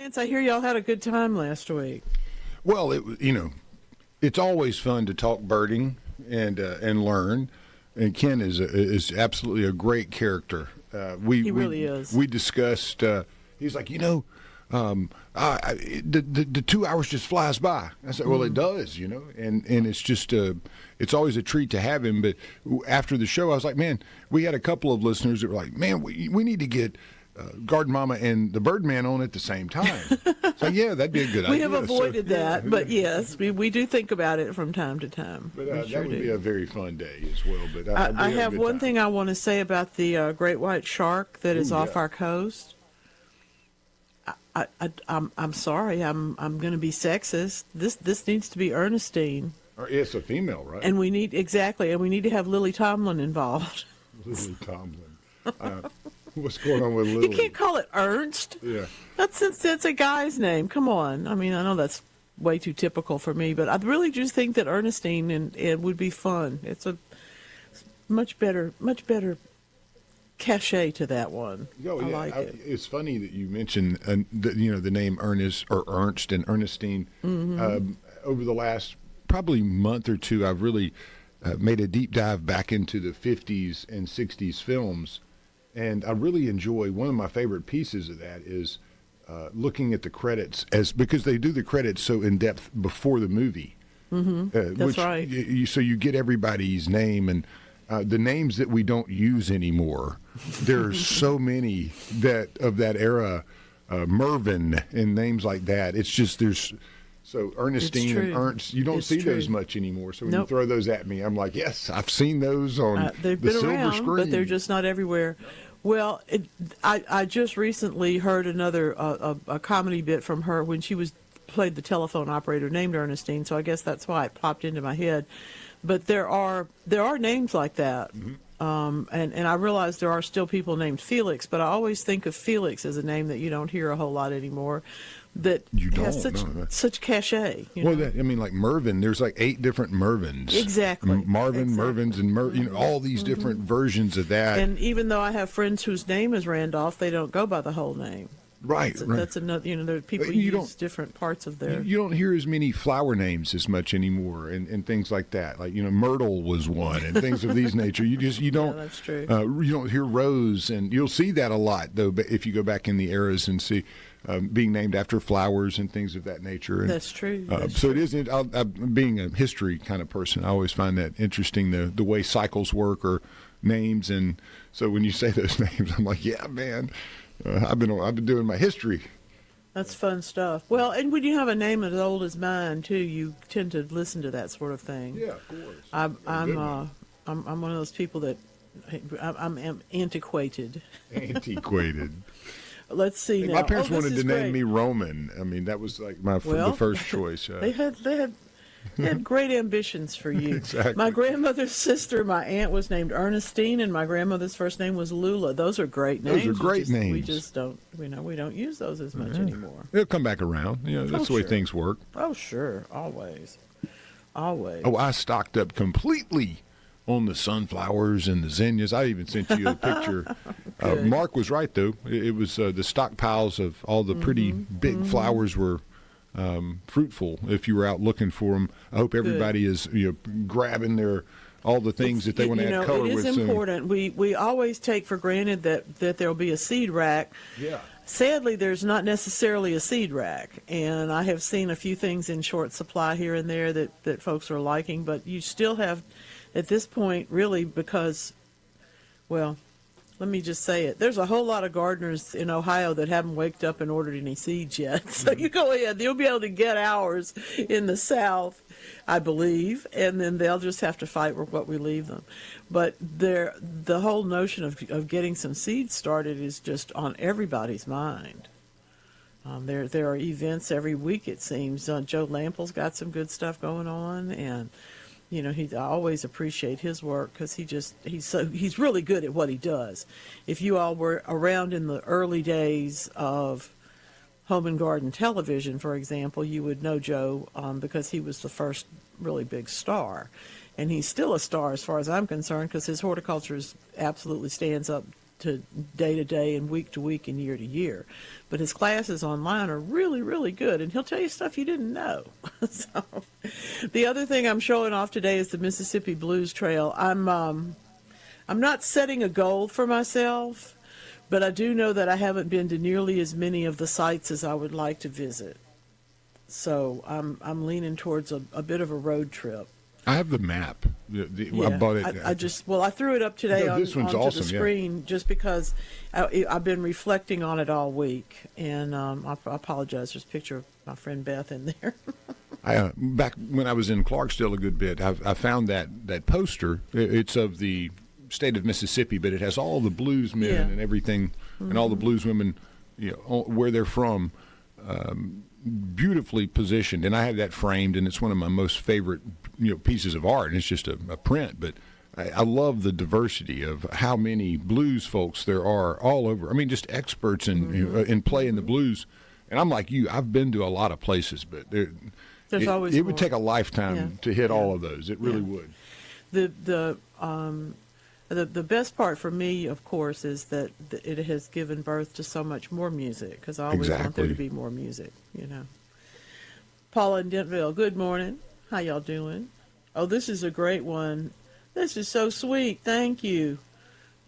Lance, I hear y'all had a good time last week. Well, it's always fun to talk birding and learn. And Ken is absolutely a great character. He really is. We discussed. He's like, the 2 hours just flies by. I said, well, it does, and it's just it's always a treat to have him. But after the show, I was like, man, we had a couple of listeners that were like, man, we need to get Garden Mama and the Birdman on at the same time. So yeah, that'd be a good idea. We have avoided that, but yes, we do think about it from time to time. But that would be a very fun day as well. But I have one thing I want to say about the great white shark that is off our coast. I'm sorry, I'm going to be sexist. This needs to be Ernestine. It's a female, right? And we need to have Lily Tomlin involved. Lily Tomlin. What's going on with Lily? You can't call it Ernst. Yeah. That's a guy's name. Come on. I mean, I know that's way too typical for me, but I really just think that Ernestine and it would be fun. It's a much better cachet to that one. I like it. It's funny that you mentioned the name Ernest or Ernst and Ernestine. Mm-hmm. Over the last probably month or two, I've really made a deep dive back into the 50s and 60s films. And I really enjoy, one of my favorite pieces of that is looking at the credits, because they do the credits so in depth before the movie. Mm-hmm. That's right. So you get everybody's name, and the names that we don't use anymore. There's so many of that era, Mervyn and names like that. It's just So Ernestine and Ernst, you don't see those much anymore. So when you throw those at me, I'm like, yes, I've seen those on they've the been silver around, screen. but they're just not everywhere. Well, I just recently heard another a comedy bit from her when she played the telephone operator named Ernestine. So I guess that's why it popped into my head. But there are names like that. Mm-hmm. And I realize there are still people named Felix, but I always think of Felix as a name that you don't hear a whole lot anymore. That has such cachet. Like Mervyn, there's like 8 different Mervyns. Exactly. Mervyns, and all these different versions of that. And even though I have friends whose name is Randolph, they don't go by the whole name. Right. That's another. There are people who use different parts of their. You don't hear as many flower names as much anymore, and things like that. Like Myrtle was one, and things of these nature. You don't. Yeah, that's true. You don't hear Rose, and you'll see that a lot though. But if you go back in the eras and see. Being named after flowers and things of that nature. And, that's true. It isn't. Being a history kind of person, I always find that interesting. The way cycles work or names, and so when you say those names, I'm like, yeah, man, I've been doing my history. That's fun stuff. Well, and when you have a name as old as mine too, you tend to listen to that sort of thing. Yeah, of course. I'm one of those people that I'm antiquated. Antiquated. Let's see now. My parents wanted to name me Roman. I mean, that was like the first choice. They had great ambitions for you. Exactly. My grandmother's sister, my aunt, was named Ernestine, and my grandmother's first name was Lula. Those are great names. Those are great names. We just don't, we don't use those as much anymore. They'll come back around. That's the way things work. Oh, sure. Always. Oh, I stocked up completely on the sunflowers and the zinnias. I even sent you a picture. Mark was right, though. It was the stockpiles of all the pretty big flowers were fruitful if you were out looking for them. I hope everybody is grabbing all the things that they want to add color with. It is important. We always take for granted that there'll be a seed rack. Yeah. Sadly, there's not necessarily a seed rack, and I have seen a few things in short supply here and there that folks are liking, but you still have, at this point, really, because, well, let me just say it. There's a whole lot of gardeners in Ohio that haven't waked up and ordered any seeds yet. So you go ahead. You'll be able to get ours in the South, I believe, and then they'll just have to fight with what we leave them. But the whole notion of getting some seeds started is just on everybody's mind. There are events every week, it seems. Joe Lample's got some good stuff going on, and I always appreciate his work because he's really good at what he does. If you all were around in the early days of Home and Garden Television, for example, you would know Joe because he was the first really big star. And he's still a star as far as I'm concerned because his horticulture absolutely stands up to day to day and week to week and year to year. But his classes online are really, really good, and he'll tell you stuff you didn't know. So, the other thing I'm showing off today is the Mississippi Blues Trail. I'm not setting a goal for myself, but I do know that I haven't been to nearly as many of the sites as I would like to visit. So I'm leaning towards a bit of a road trip. I have the map. I bought it. I threw it up today this one's onto awesome, the screen just because I've been reflecting on it all week, and I apologize. There's a picture of my friend Beth in there. Back when I was in Clarksdale a good bit, I found that poster. It's of the state of Mississippi, but it has all the blues men and everything, and all the blues women, where they're from. Beautifully positioned, and I have that framed, and it's one of my most favorite pieces of art, and it's just a print, but I love the diversity of how many blues folks there are all over. I mean, just experts in playing the blues. And I'm like you, I've been to a lot of places, but there's always it more. would take a lifetime to hit all of those. It really would. The best part for me, of course, is that it has given birth to so much more music, because I always want there to be more music, Paula in Dentville, good morning. How y'all doing? Oh, this is a great one. This is so sweet. Thank you.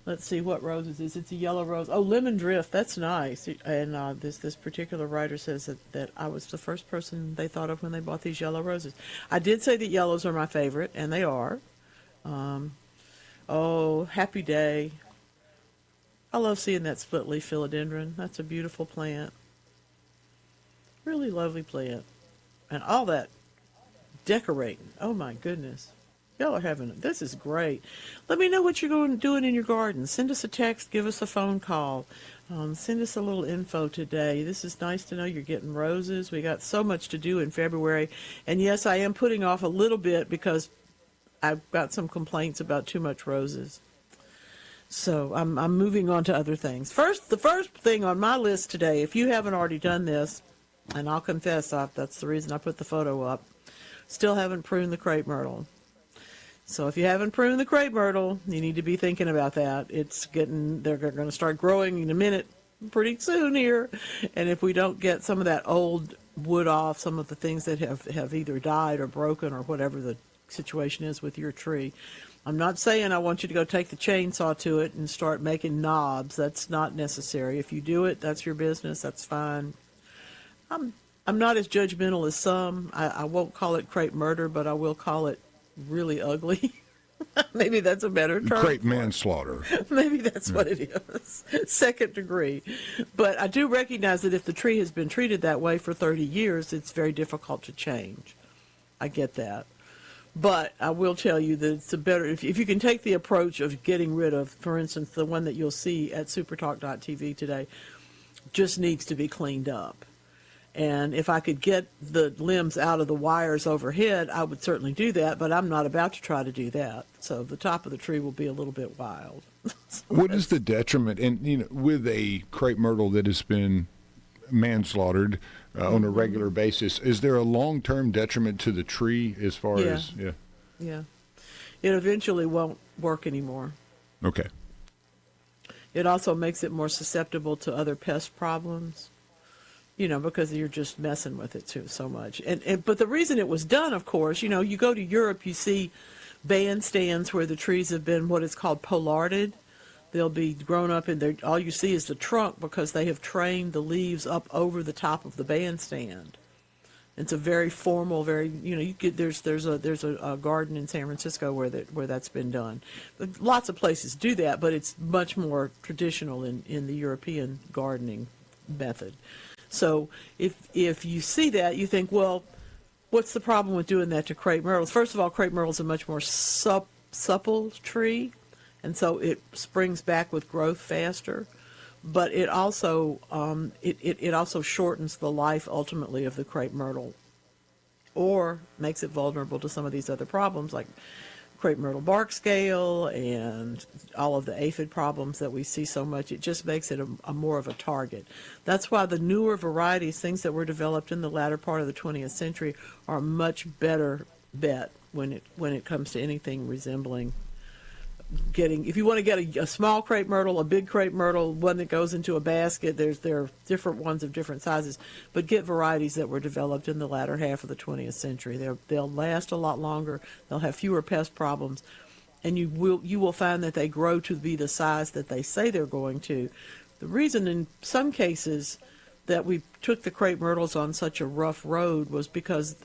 Let's see what rose is this. It's a yellow rose. Oh, lemon drift. That's nice. And this particular writer says that I was the first person they thought of when they bought these yellow roses. I did say that yellows are my favorite, and they are. Oh, happy day. I love seeing that split leaf philodendron. That's a beautiful plant. Really lovely plant. And all that decorating. Oh my goodness. Y'all are having, this is great. Let me know what you're doing in your garden. Send us a text, give us a phone call. Send us a little info today. This is nice to know you're getting roses. We got so much to do in February. And yes, I am putting off a little bit because I've got some complaints about too much roses. So I'm moving on to other things. The first thing on my list today, if you haven't already done this, and I'll confess that's the reason I put the photo up, still haven't pruned the crepe myrtle. So if you haven't pruned the crepe myrtle, you need to be thinking about that. They're going to start growing in a minute, pretty soon here. And if we don't get some of that old wood off, some of the things that have either died or broken or whatever the situation is with your tree. I'm not saying I want you to go take the chainsaw to it and start making knobs. That's not necessary. If you do it, that's your business. That's fine. I'm not as judgmental as some. I won't call it crepe murder, but I will call it really ugly. Maybe that's a better term. Crepe manslaughter. Maybe that's what it is. Second degree. But I do recognize that if the tree has been treated that way for 30 years, it's very difficult to change. I get that. But I will tell you that it's a better, if you can take the approach of getting rid of, for instance, the one that you'll see at SuperTalk.tv today, just needs to be cleaned up. And if I could get the limbs out of the wires overhead, I would certainly do that, but I'm not about to try to do that. So the top of the tree will be a little bit wild. What is the detriment? And, with a crepe myrtle that has been manslaughtered on a regular basis, is there a long-term detriment to the tree as far as... Yeah. It eventually won't work anymore. Okay. It also makes it more susceptible to other pest problems. Because you're just messing with it too so much. But the reason it was done, of course, you go to Europe, you see bandstands where the trees have been what is called pollarded. They'll be grown up and all you see is the trunk because they have trained the leaves up over the top of the bandstand. It's a very formal, there's a garden in San Francisco where that's been done. Lots of places do that, but it's much more traditional in the European gardening method. So if you see that, you think, well, what's the problem with doing that to crepe myrtles? First of all, crepe myrtle's a much more supple tree, and so it springs back with growth faster. But it also it also shortens the life ultimately of the crepe myrtle, or makes it vulnerable to some of these other problems like crepe myrtle bark scale and all of the aphid problems that we see so much. It just makes it a more of a target. That's why the newer varieties, things that were developed in the latter part of the 20th century, are a much better bet when it comes to anything resembling if you want to get a small crepe myrtle, a big crepe myrtle, one that goes into a basket, there are different ones of different sizes, but get varieties that were developed in the latter half of the 20th century. They'll last a lot longer. They'll have fewer pest problems, and you will find that they grow to be the size that they say they're going to. The reason in some cases that we took the crepe myrtles on such a rough road was because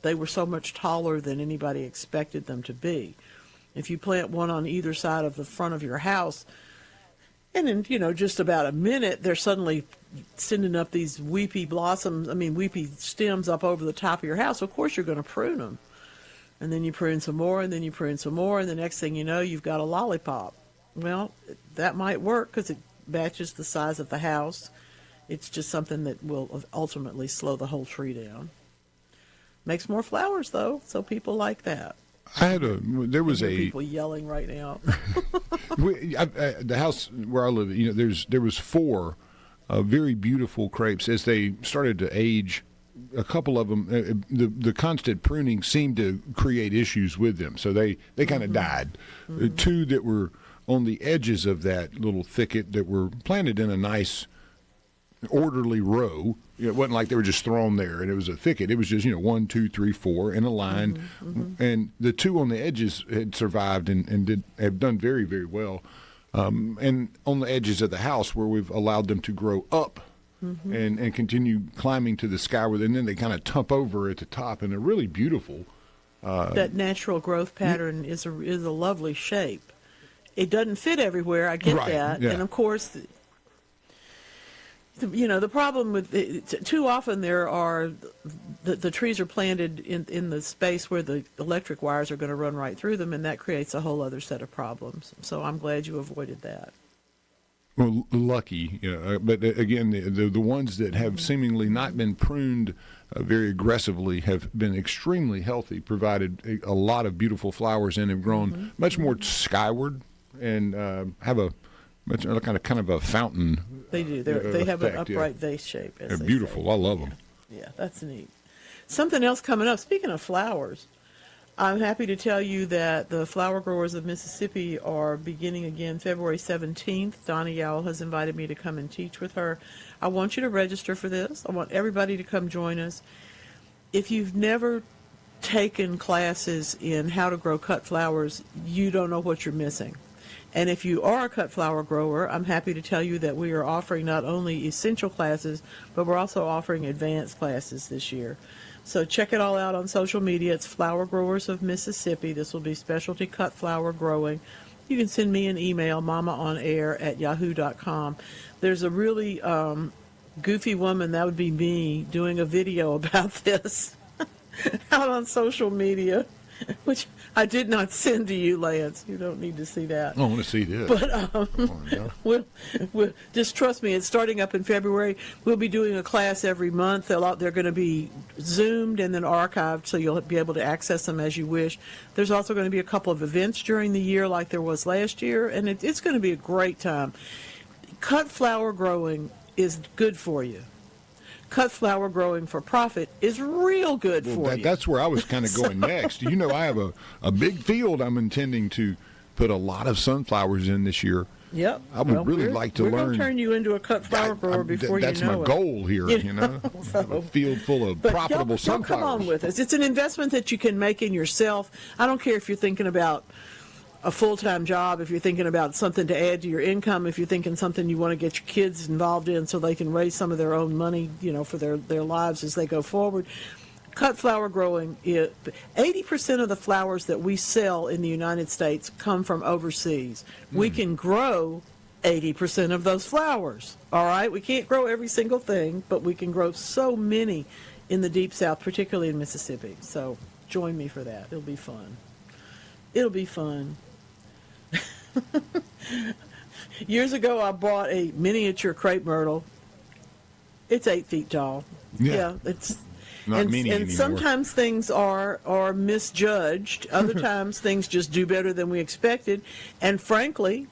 they were so much taller than anybody expected them to be. If you plant one on either side of the front of your house, and in, just about a minute, they're suddenly sending up these weepy stems up over the top of your house. Of course, you're going to prune them. And then you prune some more, and then you prune some more, and the next thing you know, you've got a lollipop. Well, that might work because it matches the size of the house. It's just something that will ultimately slow the whole tree down. Makes more flowers, though, so people like that. People yelling right now. The house where I live, there was 4 very beautiful crepes. As they started to age, a couple of them, the constant pruning seemed to create issues with them, so they kind of died. 2 that were on the edges of that little thicket that were planted in a nice orderly row. It wasn't like they were just thrown there and it was a thicket. It was just 1, 2, 3, 4 in a line, and the 2 on the edges had survived and have done very, very well. And on the edges of the house where we've allowed them to grow up and continue climbing to the skyward, and then they kind of tump over at the top, and they're really beautiful. That natural growth pattern is a lovely shape. It doesn't fit everywhere. I get that, and of course. The problem with it, too often there are the trees are planted in the space where the electric wires are going to run right through them, and that creates a whole other set of problems. So I'm glad you avoided that. Well, lucky, but again, the ones that have seemingly not been pruned very aggressively have been extremely healthy, provided a lot of beautiful flowers, and have grown much more skyward and have a kind of a fountain. They do. They have an upright vase shape. They're beautiful. I love them. Yeah, that's neat. Something else coming up. Speaking of flowers, I'm happy to tell you that the Flower Growers of Mississippi are beginning again February 17th. Donna Yowell has invited me to come and teach with her. I want you to register for this. I want everybody to come join us. If you've never taken classes in how to grow cut flowers, you don't know what you're missing. And if you are a cut flower grower, I'm happy to tell you that we are offering not only essential classes, but we're also offering advanced classes this year. So check it all out on social media. It's Flower Growers of Mississippi. This will be specialty cut flower growing. You can send me an email, mamaaonair@yahoo.com. There's a really goofy woman, that would be me, doing a video about this out on social media, which I did not send to you, Lance. You don't need to see that. I want to see this. But we'll just trust me, it's starting up in February. We'll be doing a class every month. They're going to be Zoomed and then archived, so you'll be able to access them as you wish. There's also going to be a couple of events during the year like there was last year, and it's going to be a great time. Cut flower growing is good for you. Cut flower growing for profit is real good for you. That's where I was kind of going next. I have a big field I'm intending to put a lot of sunflowers in this year. Yep. I would really like to learn. We're going to turn you into a cut flower grower before you know it. That's my goal here, Have a field full of profitable sunflowers. Come on with us. It's an investment that you can make in yourself. I don't care if you're thinking about a full-time job, if you're thinking about something to add to your income, if you're thinking something you want to get your kids involved in so they can raise some of their own money, for their lives as they go forward. Cut flower growing, 80% of the flowers that we sell in the United States come from overseas. We can grow 80% of those flowers, all right? We can't grow every single thing, but we can grow so many in the Deep South, particularly in Mississippi. So join me for that. It'll be fun. It'll be fun. Years ago, I bought a miniature crepe myrtle. It's 8 feet tall. Yeah, it's not mini and anymore. Sometimes things are misjudged. Other times things just do better than we expected. And frankly,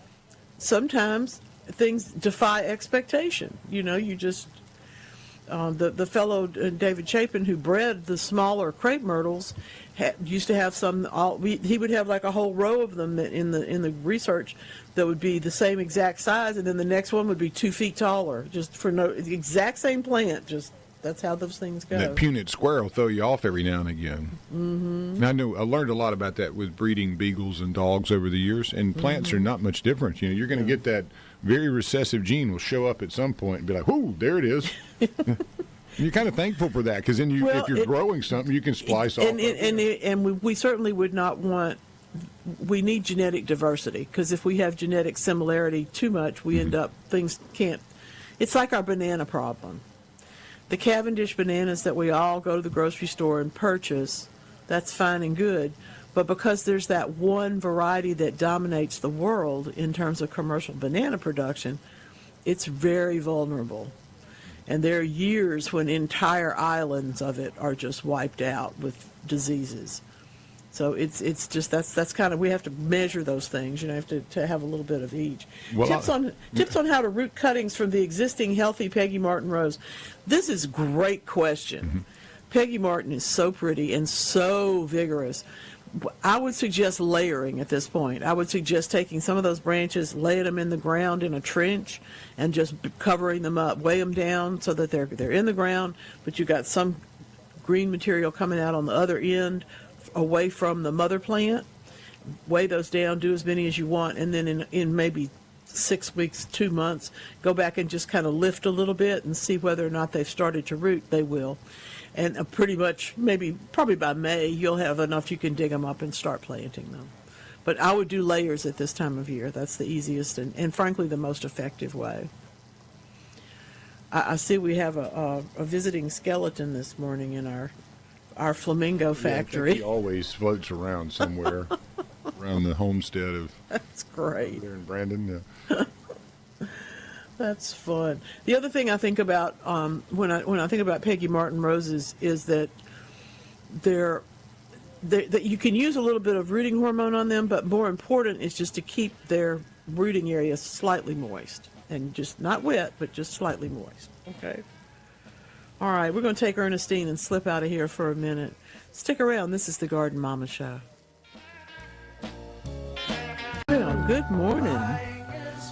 sometimes things defy expectation. The fellow David Chapin who bred the smaller crepe myrtles used to have some. He would have like a whole row of them in the research that would be the same exact size, and then the next one would be 2 feet taller, just for the exact same plant. Just that's how those things go. That Punnett square will throw you off every now and again. Mm-hmm. I learned a lot about that with breeding beagles and dogs over the years, and plants are not much different. You're going to get that very recessive gene will show up at some point and be like, "Whoo, there it is." You're kind of thankful for that, because then if you're growing something, you can splice off. And we certainly would not want. We need genetic diversity, because if we have genetic similarity too much, we end up things can't. It's like our banana problem. The Cavendish bananas that we all go to the grocery store and purchase, that's fine and good. But because there's that one variety that dominates the world in terms of commercial banana production, it's very vulnerable. And there are years when entire islands of it are just wiped out with diseases. So it's just that's kind of, we have to measure those things. You have to have a little bit of each. Well, tips on how to root cuttings from the existing healthy Peggy Martin rose. This is a great question. Mm-hmm. Peggy Martin is so pretty and so vigorous. I would suggest layering at this point. I would suggest taking some of those branches, laying them in the ground in a trench, and just covering them up, weigh them down so that they're in the ground, but you've got some green material coming out on the other end, away from the mother plant. Weigh those down, do as many as you want, and then in maybe 6 weeks, 2 months, go back and just kind of lift a little bit and see whether or not they've started to root. They will. And pretty much, probably by May, you'll have enough you can dig them up and start planting them. But I would do layers at this time of year. That's the easiest and frankly, the most effective way. I see we have a visiting skeleton this morning in our flamingo factory. He always floats around somewhere around the homestead of. That's great. There in Brandon. Yeah. That's fun. The other thing I think about when I think about Peggy Martin roses is that that you can use a little bit of rooting hormone on them, but more important is just to keep their rooting area slightly moist, and just not wet, but just slightly moist. Okay. All right, we're going to take Ernestine and slip out of here for a minute. Stick around. This is the Garden Mama Show. Well, good morning.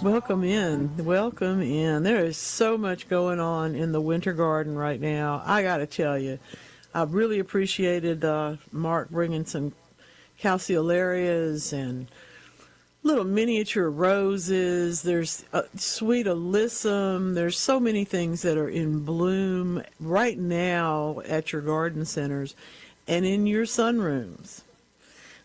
Welcome in. Welcome in. There is so much going on in the winter garden right now. I got to tell you, I really appreciated Mark bringing some calceolarias and little miniature roses. There's sweet alyssum. There's so many things that are in bloom right now at your garden centers and in your sunrooms.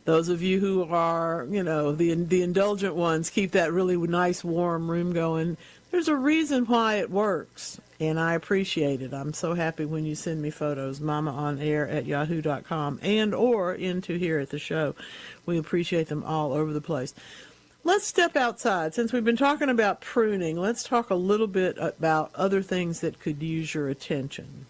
Those of you who are, the indulgent ones, keep that really nice warm room going. There's a reason why it works, and I appreciate it. I'm so happy when you send me photos, mamaonair@yahoo.com, and or into here at the show. We appreciate them all over the place. Let's step outside. Since we've been talking about pruning, let's talk a little bit about other things that could use your attention.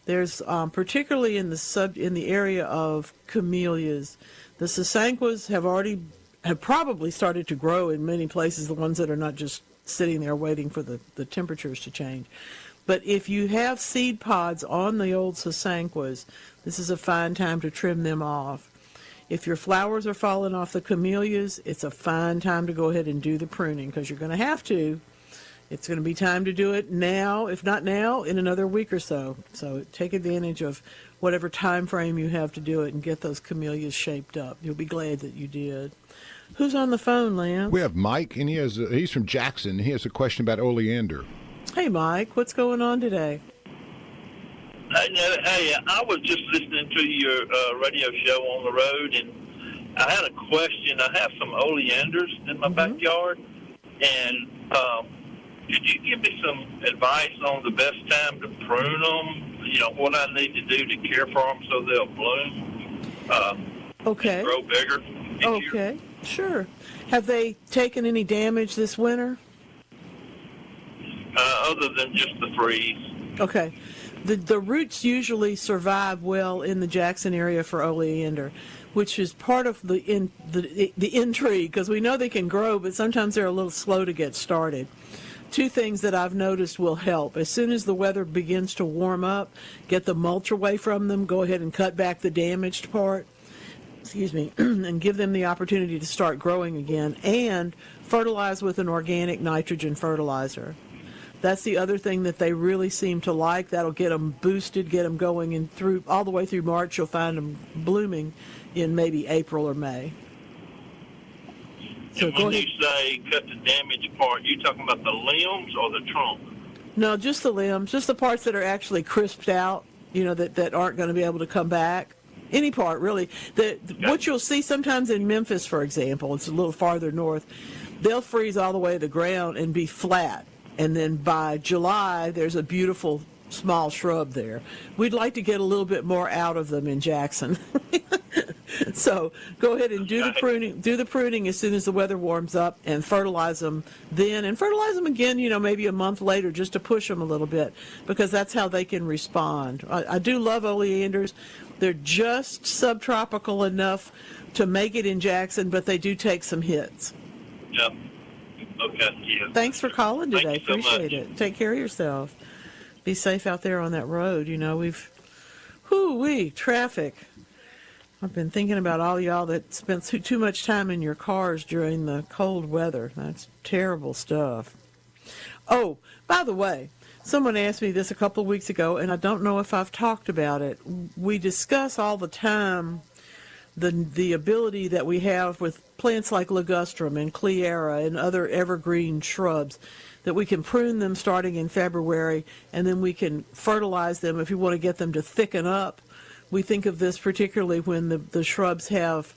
There's particularly in the area of camellias, the sasanquas have probably started to grow in many places, the ones that are not just sitting there waiting for the temperatures to change. But if you have seed pods on the old sasanquas, this is a fine time to trim them off. If your flowers are falling off the camellias, it's a fine time to go ahead and do the pruning, because you're going to have to. It's going to be time to do it now, if not now, in another week or so. So take advantage of whatever time frame you have to do it and get those camellias shaped up. You'll be glad that you did. Who's on the phone, Lance? We have Mike, and he's from Jackson. He has a question about oleander. Hey, Mike, what's going on today? Hey, I was just listening to your radio show on the road, and I had a question. I have some oleanders in my backyard, and could you give me some advice on the best time to prune them? What I need to do to care for them so they'll bloom, okay, grow bigger. Okay, sure. Have they taken any damage this winter? Other than just the freeze. Okay. The roots usually survive well in the Jackson area for oleander, which is part of the intrigue, because we know they can grow, but sometimes they're a little slow to get started. two things that I've noticed will help. As soon as the weather begins to warm up, get the mulch away from them, go ahead and cut back the damaged part, excuse me, and give them the opportunity to start growing again, and fertilize with an organic nitrogen fertilizer. That's the other thing that they really seem to like. That'll get them boosted, get them going, and through all the way through March, you'll find them blooming in maybe April or May. So and when you say cut the damaged part, you talking about the limbs or the trunk? No, just the limbs, just the parts that are actually crisped out, that aren't going to be able to come back. Any part, really. What you'll see sometimes in Memphis, for example, it's a little farther north, they'll freeze all the way to the ground and be flat. And then by July, there's a beautiful small shrub there. We'd like to get a little bit more out of them in Jackson. So go ahead and do the pruning as soon as the weather warms up, and fertilize them then, and fertilize them again, maybe a month later, just to push them a little bit, because that's how they can respond. I do love oleanders. They're just subtropical enough to make it in Jackson, but they do take some hits. Yep. Okay, yeah. Thanks for calling today. Thank you so Appreciate it. Take care of yourself. Be safe out there on that road. Traffic. I've been thinking about all y'all that spent too much time in your cars during the cold weather. That's terrible stuff. Oh, by the way, someone asked me this a couple of weeks ago, and I don't know if I've talked about it. We discuss all the time the ability that we have with plants like ligustrum and cleara and other evergreen shrubs, that we can prune them starting in February, and then we can fertilize them if you want to get them to thicken up. We think of this particularly when the shrubs have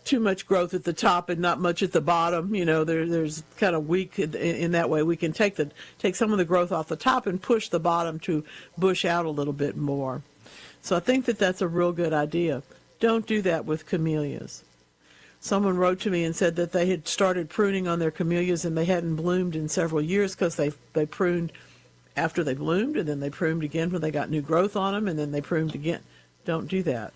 too much growth at the top and not much at the bottom. There's kind of weak in that way. We can take some of the growth off the top and push the bottom to bush out a little bit more. So I think that's a real good idea. Don't do that with camellias. Someone wrote to me and said that they had started pruning on their camellias and they hadn't bloomed in several years because they pruned after they bloomed, and then they pruned again when they got new growth on them, and then they pruned again. Don't do that.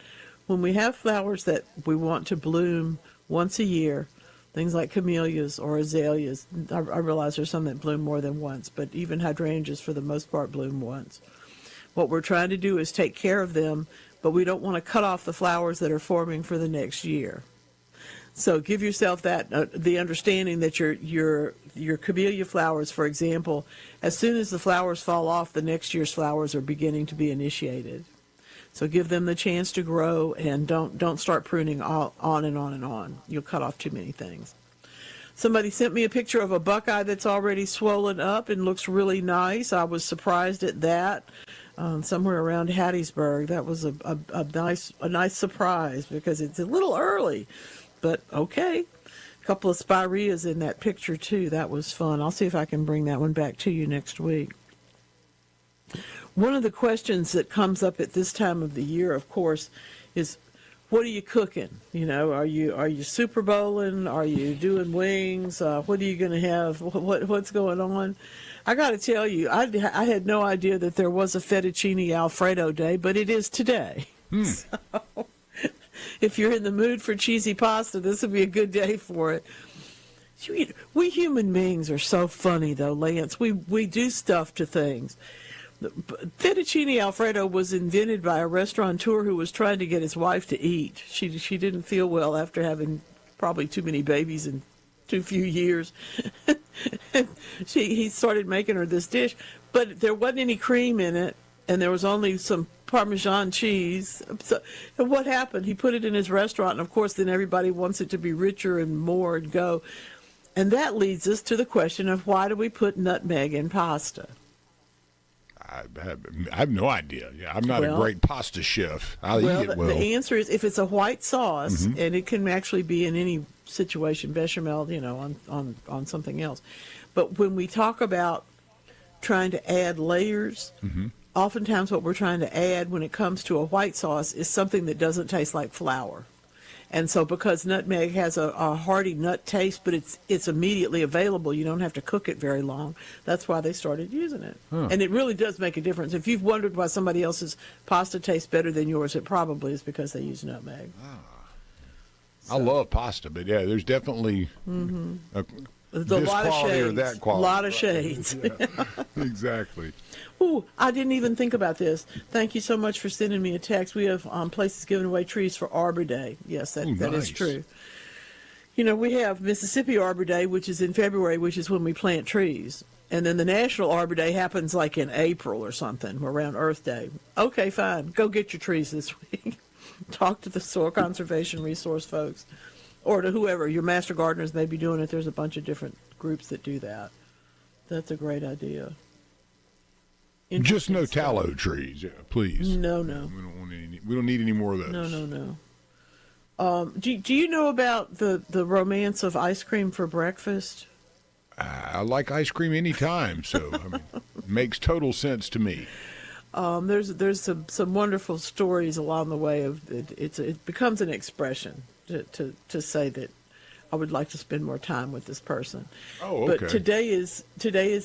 When we have flowers that we want to bloom once a year, things like camellias or azaleas, I realize there's some that bloom more than once, but even hydrangeas for the most part bloom once. What we're trying to do is take care of them, but we don't want to cut off the flowers that are forming for the next year. So give yourself the understanding that your camellia flowers, for example, as soon as the flowers fall off, the next year's flowers are beginning to be initiated. So give them the chance to grow, and don't start pruning on and on and on. You'll cut off too many things. Somebody sent me a picture of a buckeye that's already swollen up and looks really nice. I was surprised at that. Somewhere around Hattiesburg, that was a nice surprise, because it's a little early, but okay. A couple of spireas in that picture too. That was fun. I'll see if I can bring that one back to you next week. One of the questions that comes up at this time of the year, of course, is what are you cooking? Are you Super Bowling? Are you doing wings? What are you going to have? What's going on? I got to tell you, I had no idea that there was a fettuccine Alfredo day, but it is today. So, if you're in the mood for cheesy pasta, this would be a good day for it. We human beings are so funny, though, Lance. We do stuff to things. Fettuccine Alfredo was invented by a restaurateur who was trying to get his wife to eat. She didn't feel well after having probably too many babies in too few years. He started making her this dish, but there wasn't any cream in it, and there was only some Parmesan cheese. So, and what happened? He put it in his restaurant, and of course then everybody wants it to be richer and more and go. And that leads us to the question of, why do we put nutmeg in pasta? I have no idea. Yeah, I'm not a great pasta chef. I'll eat it well. The answer is, if it's a white sauce, and it can actually be in any situation, bechamel, on something else. But when we talk about trying to add layers, oftentimes what we're trying to add when it comes to a white sauce is something that doesn't taste like flour. And so because nutmeg has a hearty nut taste, but it's immediately available, you don't have to cook it very long. That's why they started using it. Huh. And it really does make a difference. If you've wondered why somebody else's pasta tastes better than yours, it probably is because they use nutmeg. I love pasta, but yeah, there's definitely There's this a lot of quality shades. or that quality. A lot of shades. Yeah, exactly. Ooh, I didn't even think about this. Thank you so much for sending me a text. We have places giving away trees for Arbor Day. Yes, that is nice. true. You know, we have Mississippi Arbor Day, which is in February, which is when we plant trees. And then the National Arbor Day happens like in April or something, around Earth Day. Okay, fine. Go get your trees this week. Talk to the soil conservation resource folks, or to whoever. Your master gardeners may be doing it. There's a bunch of different groups that do that. That's a great idea. Just no tallow trees, yeah, please. No. We don't want any. We don't need any more of those. No. Do you know about the romance of ice cream for breakfast? I like ice cream anytime, so I mean, it makes total sense to me. There's some wonderful stories along the way of it becomes an expression to say that I would like to spend more time with this person. Oh, okay. But today is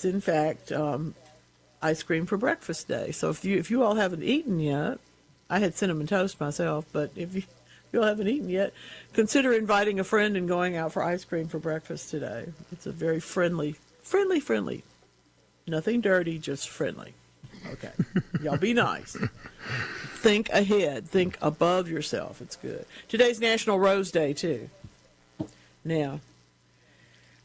in fact ice cream for breakfast day. So if you all haven't eaten yet, I had cinnamon toast myself, but if you all haven't eaten yet, consider inviting a friend and going out for ice cream for breakfast today. It's a very friendly. Nothing dirty, just friendly. Okay. Y'all be nice. Think ahead. Think above yourself. It's good. Today's National Rose Day, too. Now,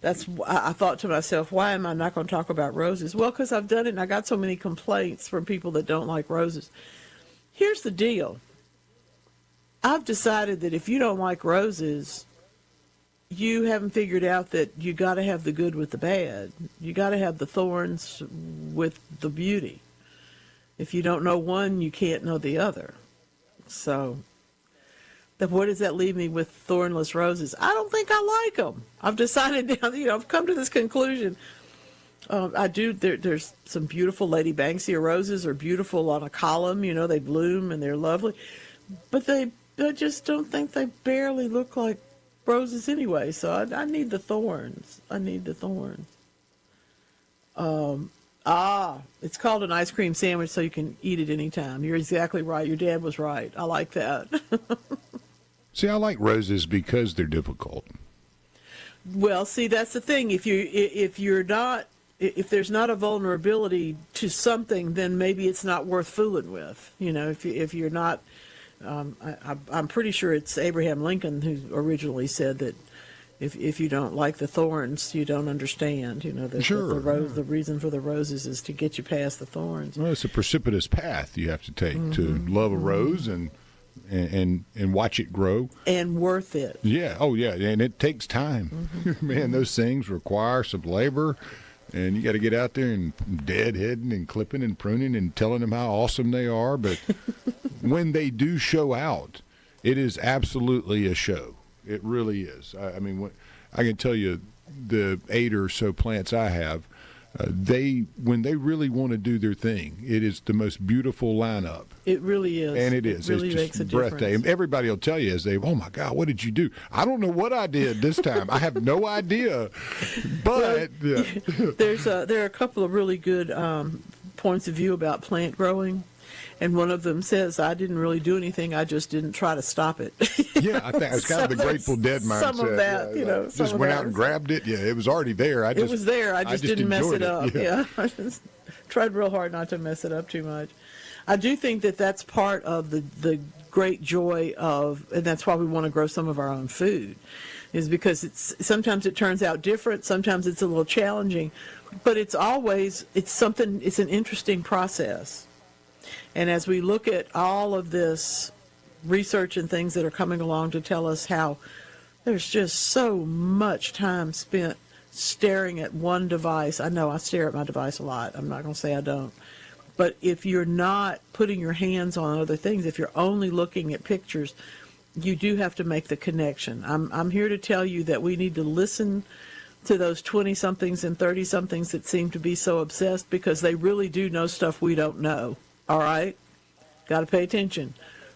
I thought to myself, why am I not going to talk about roses? Well, because I've done it, and I got so many complaints from people that don't like roses. Here's the deal. I've decided that if you don't like roses, you haven't figured out that you got to have the good with the bad. You got to have the thorns with the beauty. If you don't know one, you can't know the other. So, where does that leave me with thornless roses? I don't think I like them. I've decided now, I've come to this conclusion. I do. There's some beautiful Lady Banksia roses are beautiful on a column. They bloom and they're lovely, but I just don't think they barely look like roses anyway. So I need the thorns. It's called an ice cream sandwich, so you can eat it anytime. You're exactly right. Your dad was right. I like that. See, I like roses because they're difficult. Well, see, that's the thing. If there's not a vulnerability to something, then maybe it's not worth fooling with. If you're not, I'm pretty sure it's Abraham Lincoln who originally said that if you don't like the thorns, you don't understand. Sure. The reason for the roses is to get you past the thorns. Well, it's a precipitous path you have to take to love a rose and watch it grow. And worth it. Yeah. Oh, yeah. And it takes time. Man, those things require some labor. And you got to get out there and deadheading and clipping and pruning and telling them how awesome they are. But when they do show out, it is absolutely a show. It really is. I mean, I can tell you the 8 or so plants I have, when they really want to do their thing, it is the most beautiful lineup. It really is. And it is. It really it's makes a just breathtaking. difference. Everybody will tell you oh my God, what did you do? I don't know what I did this time. I have no idea. But yeah. There are a couple of really good points of view about plant growing. And one of them says, I didn't really do anything. I just didn't try to stop it. Yeah, I think it's kind of the Grateful Dead mindset. Some of that, just went out and grabbed it. Yeah, it was already there. It was there. I just didn't mess it up. Yeah. I just tried real hard not to mess it up too much. I do think that that's part of the great joy of, and that's why we want to grow some of our own food, is because sometimes it turns out different. Sometimes it's a little challenging, but it's an interesting process. And as we look at all of this research and things that are coming along to tell us how there's just so much time spent staring at one device. I know I stare at my device a lot. I'm not going to say I don't. But if you're not putting your hands on other things, if you're only looking at pictures, you do have to make the connection. I'm here to tell you that we need to listen to those 20-somethings and 30-somethings that seem to be so obsessed, because they really do know stuff we don't know. All right? Got to pay attention.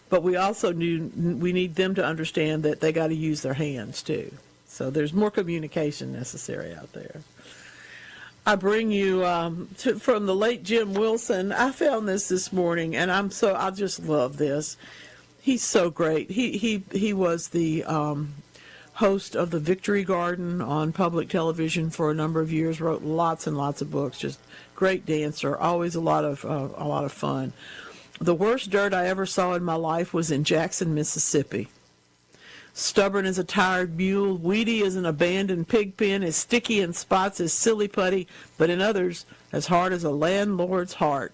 But we also need them to understand that they got to use their hands too. So there's more communication necessary out there. I bring you from the late Jim Wilson. I found this morning, and I just love this. He's so great. He was the host of the Victory Garden on public television for a number of years, wrote lots and lots of books, just great dancer, always a lot of fun. The worst dirt I ever saw in my life was in Jackson, Mississippi. Stubborn as a tired mule, weedy as an abandoned pig pen, as sticky in spots as silly putty, but in others as hard as a landlord's heart.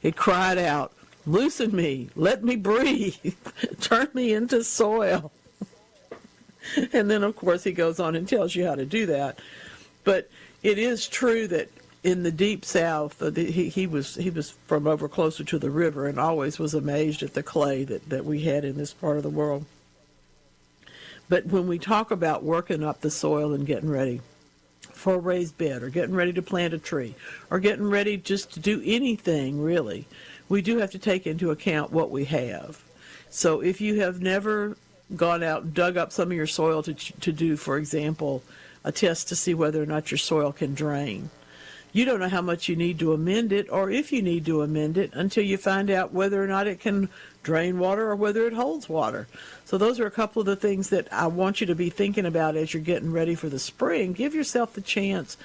It cried out, "Loosen me, let me breathe, turn me into soil." And then, of course, he goes on and tells you how to do that. But it is true that in the Deep South, he was from over closer to the river and always was amazed at the clay that we had in this part of the world. But when we talk about working up the soil and getting ready for a raised bed or getting ready to plant a tree or getting ready just to do anything, really, we do have to take into account what we have. So if you have never gone out and dug up some of your soil to do, for example, a test to see whether or not your soil can drain, you don't know how much you need to amend it or if you need to amend it until you find out whether or not it can drain water or whether it holds water. So those are a couple of the things that I want you to be thinking about as you're getting ready for the spring. Give yourself the chance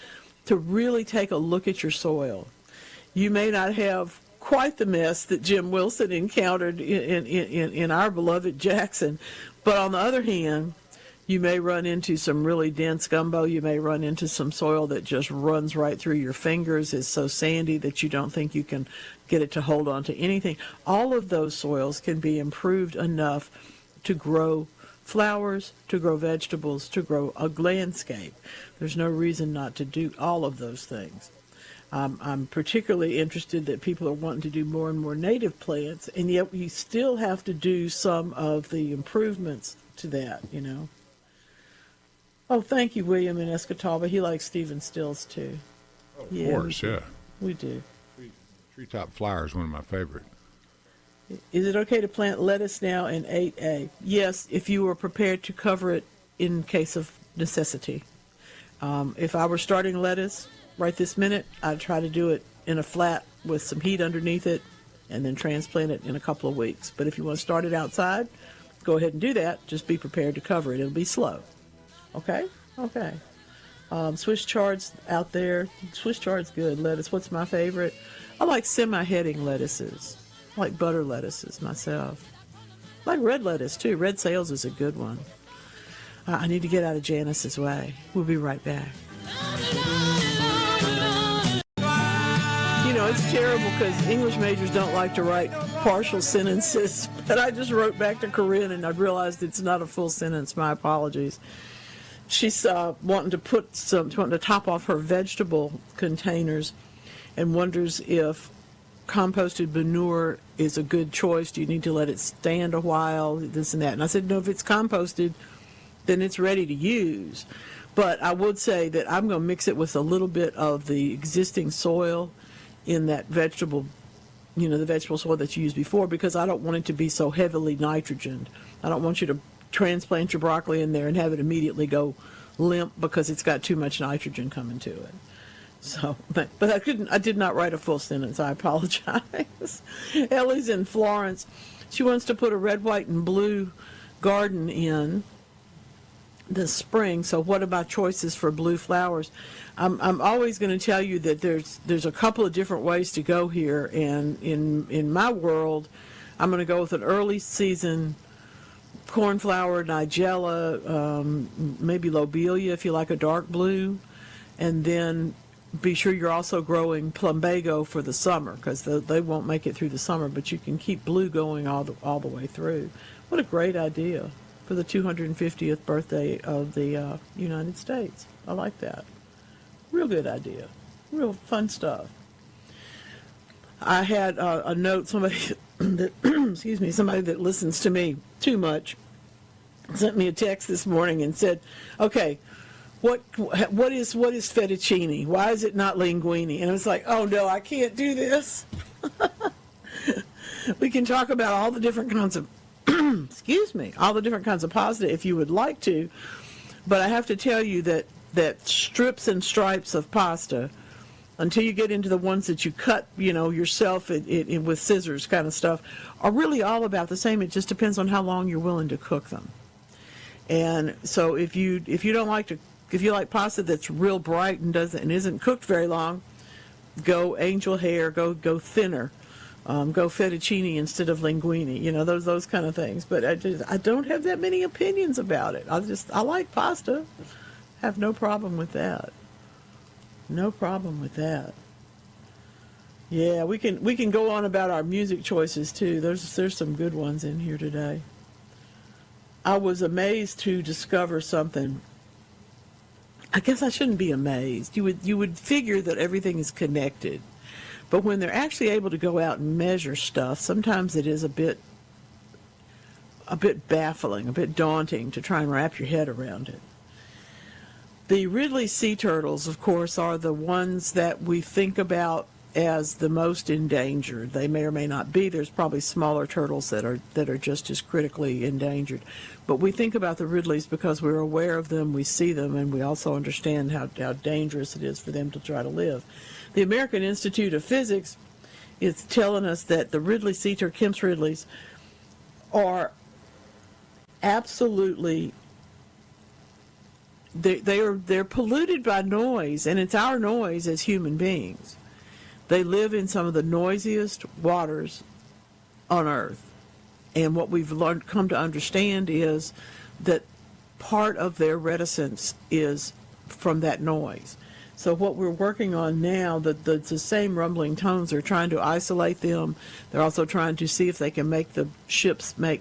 to really take a look at your soil. You may not have quite the mess that Jim Wilson encountered in our beloved Jackson, but on the other hand, you may run into some really dense gumbo. You may run into some soil that just runs right through your fingers. It's so sandy that you don't think you can get it to hold on to anything. All of those soils can be improved enough to grow flowers, to grow vegetables, to grow a landscape. There's no reason not to do all of those things. I'm particularly interested that people are wanting to do more and more native plants, and yet we still have to do some of the improvements to that, you know. Oh, thank you, William in Escatawba. He likes Stephen Stills, too. Of course, yeah. We do. Treetop flower is one of my favorite. Is it okay to plant lettuce now in 8A? Yes, if you were prepared to cover it in case of necessity. If I were starting lettuce right this minute, I'd try to do it in a flat with some heat underneath it and then transplant it in a couple of weeks. But if you want to start it outside, go ahead and do that. Just be prepared to cover it. It'll be slow. Okay? Okay. Swiss chard's out there. Swiss chard's good. Lettuce. What's my favorite? I like semi-heading lettuces. I like butter lettuces myself. I like red lettuce, too. Red sales is a good one. I need to get out of Janice's way. We'll be right back. You know, it's terrible because English majors don't like to write partial sentences. But I just wrote back to Corinne and I realized it's not a full sentence. My apologies. She's wanting to top off her vegetable containers and wonders if composted manure is a good choice. Do you need to let it stand a while, this and that? And I said, no, if it's composted, then it's ready to use. But I would say that I'm going to mix it with a little bit of the existing soil in that vegetable, you know, the vegetable soil that you used before, because I don't want it to be so heavily nitrogened. I don't want you to transplant your broccoli in there and have it immediately go limp because it's got too much nitrogen coming to it. So, but I did not write a full sentence. I apologize. Ellie's in Florence. She wants to put a red, white, and blue garden in this spring. So what about choices for blue flowers? I'm always going to tell you that there's a couple of different ways to go here. And in my world, I'm going to go with an early season cornflower, nigella, maybe lobelia if you like a dark blue, and then be sure you're also growing plumbago for the summer because they won't make it through the summer, but you can keep blue going all the way through. What a great idea for the 250th birthday of the United States. I like that. Real good idea. Real fun stuff. I had a note, somebody that, somebody that listens to me too much sent me a text this morning and said, okay, what is fettuccine? Why is it not linguine? And I was like, oh no, I can't do this. We can talk about all the different kinds of, all the different kinds of pasta if you would like to, but I have to tell you that strips and stripes of pasta, until you get into the ones that you cut, yourself with scissors kind of stuff, are really all about the same. It just depends on how long you're willing to cook them. And so if you don't like to, if you like pasta that's real bright and isn't cooked very long, go angel hair, go thinner, go fettuccine instead of linguine. You know, those kind of things. But I don't have that many opinions about it. I like pasta. Have no problem with that. No problem with that. Yeah, we can go on about our music choices too. There's some good ones in here today. I was amazed to discover something. I guess I shouldn't be amazed. You would figure that everything is connected. But when they're actually able to go out and measure stuff, sometimes it is a bit baffling, a bit daunting to try and wrap your head around it. The Ridley sea turtles, of course, are the ones that we think about as the most endangered. They may or may not be. There's probably smaller turtles that are just as critically endangered. But we think about the Ridleys because we're aware of them, we see them, and we also understand how dangerous it is for them to try to live. The American Institute of Physics is telling us that the Ridley sea turtle, Kemp's Ridleys, are absolutely, they're polluted by noise, and it's our noise as human beings. They live in some of the noisiest waters on Earth. And what we've come to understand is that part of their reticence is from that noise. So what we're working on now, the same rumbling tones, are trying to isolate them. They're also trying to see if they can make the ships make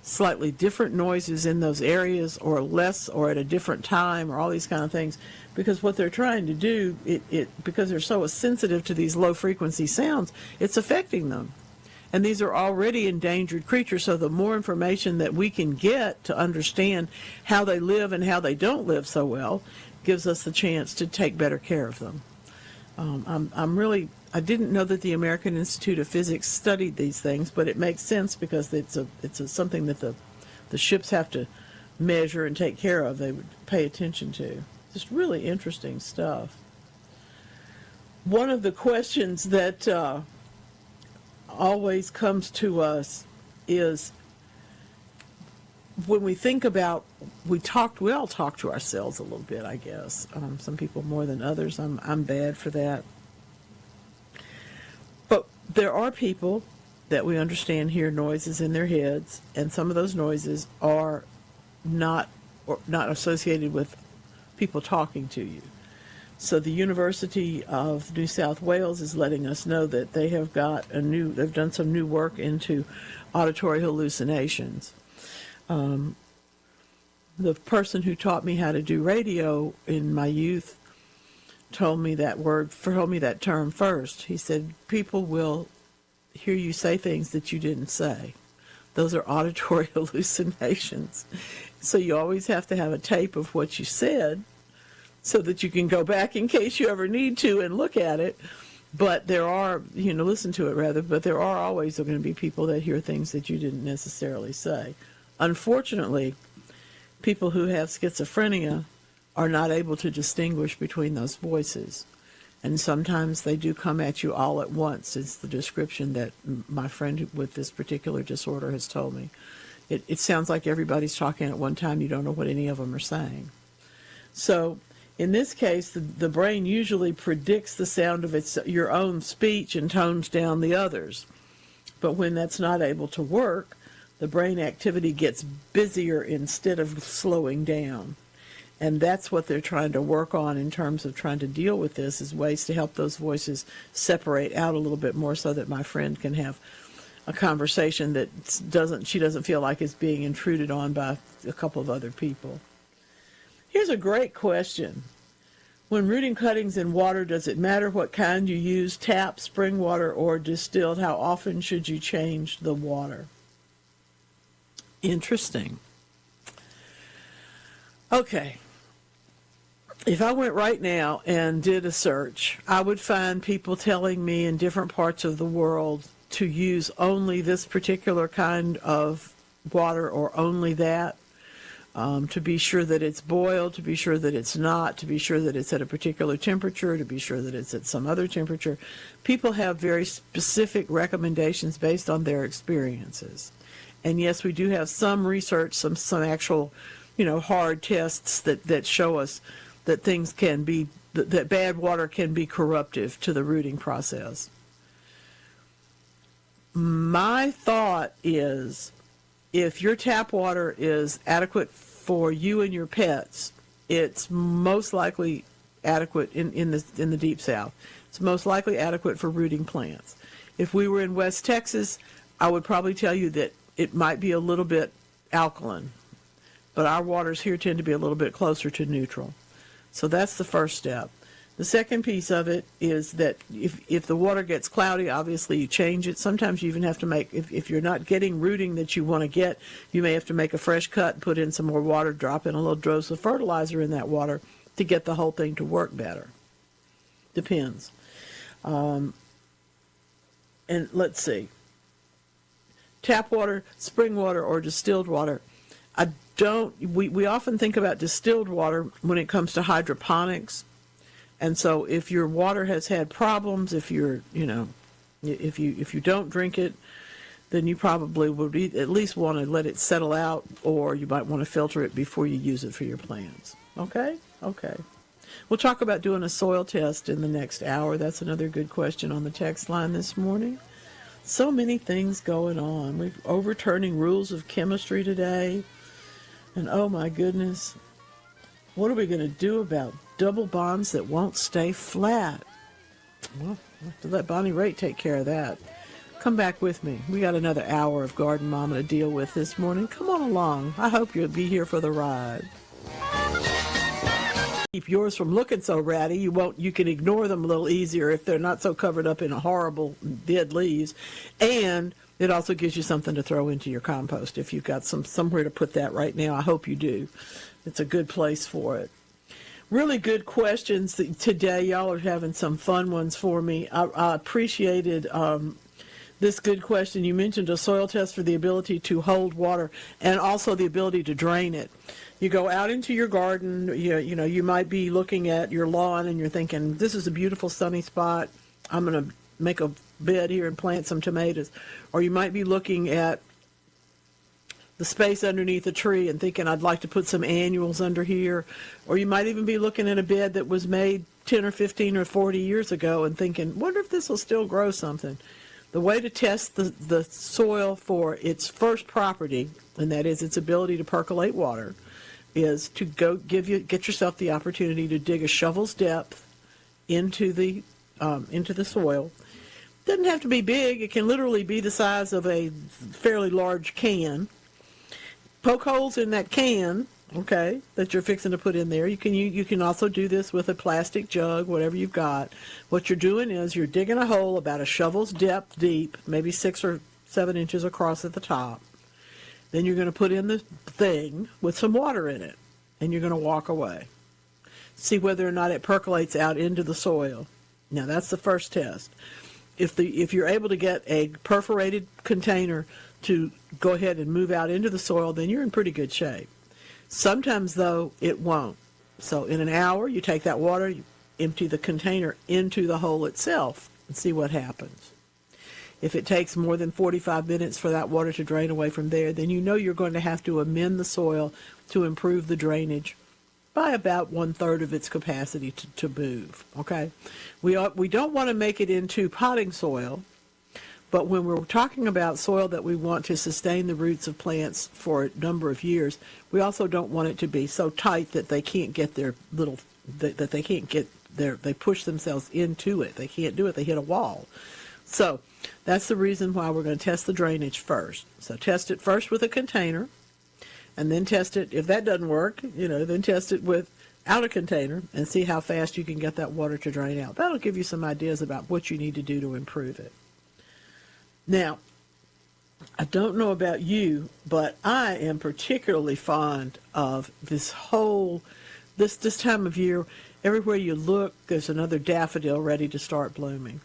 slightly different noises in those areas, or less, or at a different time, or all these kind of things. Because what they're trying to do, because they're so sensitive to these low frequency sounds, it's affecting them. And these are already endangered creatures, so the more information that we can get to understand how they live and how they don't live so well gives us the chance to take better care of them. I didn't know that the American Institute of Physics studied these things, but it makes sense because it's something that the ships have to measure and take care of. They would pay attention to. Just really interesting stuff. One of the questions that always comes to us is when we think about, we all talk to ourselves a little bit, I guess. Some people more than others. I'm bad for that. But there are people that we understand hear noises in their heads, and some of those noises are not associated with people talking to you. So the University of New South Wales is letting us know that they have they've done some new work into auditory hallucinations. The person who taught me how to do radio in my youth told me that term first. He said, people will hear you say things that you didn't say. Those are auditory hallucinations. So you always have to have a tape of what you said so that you can go back in case you ever need to and look at it. But there are, listen to it rather, but there are always going to be people that hear things that you didn't necessarily say. Unfortunately, people who have schizophrenia are not able to distinguish between those voices. And sometimes they do come at you all at once. It's the description that my friend with this particular disorder has told me. It sounds like everybody's talking at one time. You don't know what any of them are saying. So in this case, the brain usually predicts the sound of your own speech and tones down the others. But when that's not able to work, the brain activity gets busier instead of slowing down. And that's what they're trying to work on in terms of trying to deal with this, is ways to help those voices separate out a little bit more so that my friend can have a conversation that she doesn't feel like is being intruded on by a couple of other people. Here's a great question. When rooting cuttings in water, does it matter what kind you use, tap, spring water, or distilled? How often should you change the water? Interesting. Okay. If I went right now and did a search, I would find people telling me in different parts of the world to use only this particular kind of water or only that, to be sure that it's boiled, to be sure that it's not, to be sure that it's at a particular temperature, to be sure that it's at some other temperature. People have very specific recommendations based on their experiences. And yes, we do have some research, some actual hard tests that show us that things can be, that bad water can be corruptive to the rooting process. My thought is, if your tap water is adequate for you and your pets, it's most likely adequate in the Deep South. It's most likely adequate for rooting plants. If we were in West Texas, I would probably tell you that it might be a little bit alkaline, but our waters here tend to be a little bit closer to neutral. So that's the first step. The second piece of it is that if the water gets cloudy, obviously you change it. Sometimes you even have to make, if you're not getting rooting that you want to get, you may have to make a fresh cut, put in some more water, drop in a little dose of fertilizer in that water to get the whole thing to work better. Depends. And let's see. Tap water, spring water, or distilled water. We often think about distilled water when it comes to hydroponics. And so if your water has had problems, if you don't drink it, then you probably would at least want to let it settle out, or you might want to filter it before you use it for your plants. Okay? Okay. We'll talk about doing a soil test in the next hour. That's another good question on the text line this morning. So many things going on. We're overturning rules of chemistry today. And oh my goodness, what are we going to do about double bonds that won't stay flat? Well, we'll have to let Bonnie Raitt take care of that. Come back with me. We got another hour of Garden Mama to deal with this morning. Come on along. I hope you'll be here for the ride. Keep yours from looking so ratty. You can ignore them a little easier if they're not so covered up in horrible dead leaves. And it also gives you something to throw into your compost if you've got somewhere to put that right now. I hope you do. It's a good place for it. Really good questions today. Y'all are having some fun ones for me. I appreciated this good question. You mentioned a soil test for the ability to hold water and also the ability to drain it. You go out into your garden, you might be looking at your lawn and you're thinking, this is a beautiful sunny spot. I'm going to make a bed here and plant some tomatoes. Or you might be looking at the space underneath a tree and thinking, I'd like to put some annuals under here. Or you might even be looking at a bed that was made 10 or 15 or 40 years ago and thinking, wonder if this will still grow something. The way to test the soil for its first property, and that is its ability to percolate water, is to get yourself the opportunity to dig a shovel's depth into the soil. Doesn't have to be big. It can literally be the size of a fairly large can. Poke holes in that can, okay, that you're fixing to put in there. You can also do this with a plastic jug, whatever you've got. What you're doing is you're digging a hole about a shovel's depth deep, maybe 6 or 7 inches across at the top. Then you're going to put in the thing with some water in it, and you're going to walk away. See whether or not it percolates out into the soil. Now, that's the first test. If you're able to get a perforated container to go ahead and move out into the soil, then you're in pretty good shape. Sometimes, though, it won't. So in an hour, you take that water, you empty the container into the hole itself and see what happens. If it takes more than 45 minutes for that water to drain away from there, then you know you're going to have to amend the soil to improve the drainage by about 1/3 of its capacity to move, okay? We don't want to make it into potting soil, but when we're talking about soil that we want to sustain the roots of plants for a number of years, we also don't want it to be so tight that they can't get they push themselves into it. They can't do it. They hit a wall. So that's the reason why we're going to test the drainage first. So test it first with a container, and then test it. If that doesn't work, then test it without a container and see how fast you can get that water to drain out. That'll give you some ideas about what you need to do to improve it. Now, I don't know about you, but I am particularly fond of this time of year. Everywhere you look, there's another daffodil ready to start blooming.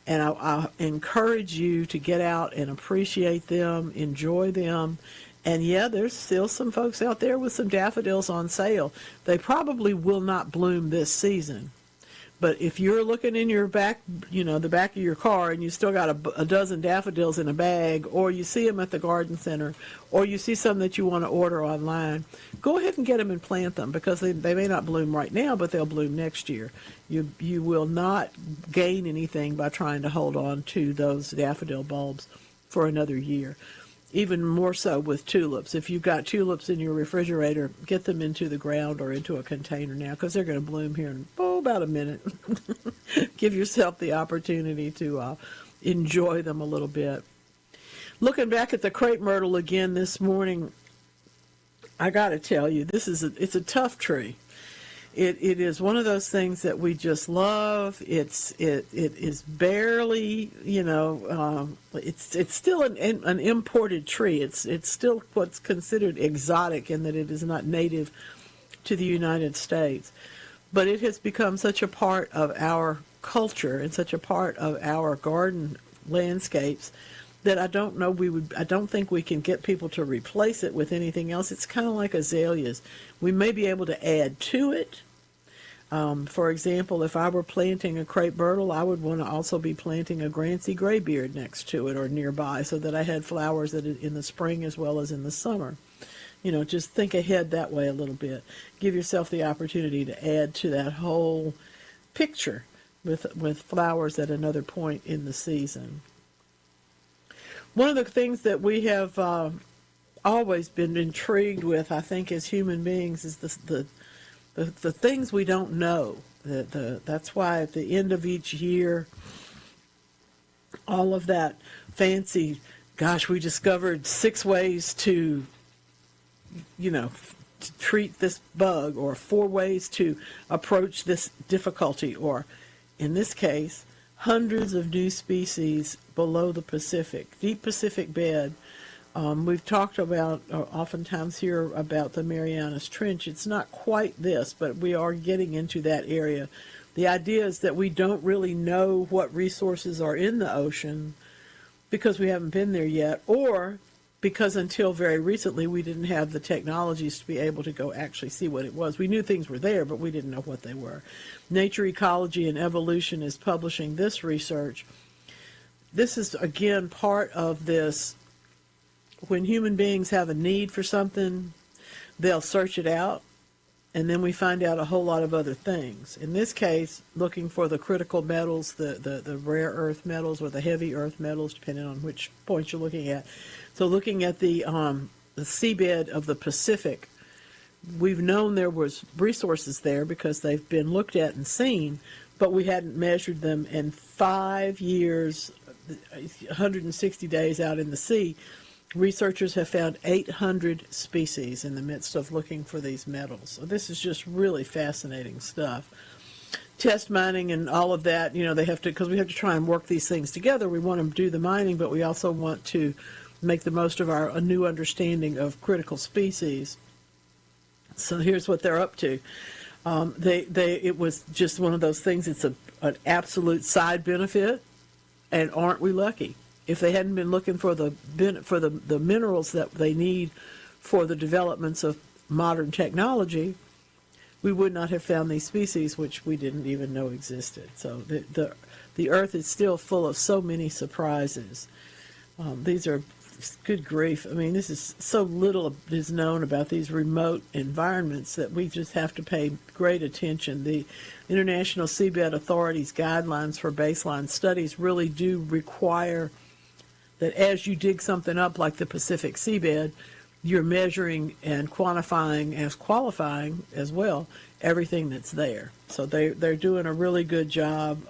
And I encourage you to get out and appreciate them, enjoy them. And yeah, there's still some folks out there with some daffodils on sale. They probably will not bloom this season, But if you're looking in your back, the back of your car, and you still got a dozen daffodils in a bag, or you see them at the garden center, or you see some that you want to order online, go ahead and get them and plant them, because they may not bloom right now, but they'll bloom next year. You will not gain anything by trying to hold on to those daffodil bulbs for another year. Even more so with tulips. If you've got tulips in your refrigerator, get them into the ground or into a container now, because they're going to bloom here in about a minute. Give yourself the opportunity to enjoy them a little bit. Looking back at the crepe myrtle again this morning, I got to tell you, it's a tough tree. It is one of those things that we just love. It is barely, it's still an imported tree. It's still what's considered exotic in that it is not native to the United States. But it has become such a part of our culture and such a part of our garden landscapes that I don't think we can get people to replace it with anything else. It's kind of like azaleas. We may be able to add to it. For example, if I were planting a crepe myrtle, I would want to also be planting a Grancy graybeard next to it or nearby, so that I had flowers in the spring as well as in the summer. Just think ahead that way a little bit. Give yourself the opportunity to add to that whole picture with flowers at another point in the season. One of the things that we have always been intrigued with, I think, as human beings, is the things we don't know. That's why at the end of each year, all of that fancy, gosh, we discovered 6 ways to treat this bug, or 4 ways to approach this difficulty, or in this case, hundreds of new species below the deep Pacific bed. We've talked about, oftentimes here, about the Marianas Trench. It's not quite this, but we are getting into that area. The idea is that we don't really know what resources are in the ocean because we haven't been there yet, or because until very recently we didn't have the technologies to be able to go actually see what it was. We knew things were there, but we didn't know what they were. Nature Ecology and Evolution is publishing this research. This is, again, part of this. When human beings have a need for something, they'll search it out, and then we find out a whole lot of other things. In this case, looking for the critical metals, the rare earth metals, or the heavy earth metals, depending on which point you're looking at. So looking at the seabed of the Pacific, we've known there was resources there because they've been looked at and seen, but we hadn't measured them in 5 years, 160 days out in the sea. Researchers have found 800 species in the midst of looking for these metals. So this is just really fascinating stuff. Test mining and all of that, they have to, because we have to try and work these things together. We want to do the mining, but we also want to make the most of a new understanding of critical species. So here's what they're up to. It was just one of those things. It's an absolute side benefit, and aren't we lucky? If they hadn't been looking for the minerals that they need for the developments of modern technology, we would not have found these species, which we didn't even know existed. So the Earth is still full of so many surprises. These are, good grief, this is so little is known about these remote environments that we just have to pay great attention. The International Seabed Authority's guidelines for baseline studies really do require that as you dig something up like the Pacific seabed, you're measuring and quantifying as qualifying as well everything that's there. So they're doing a really good job.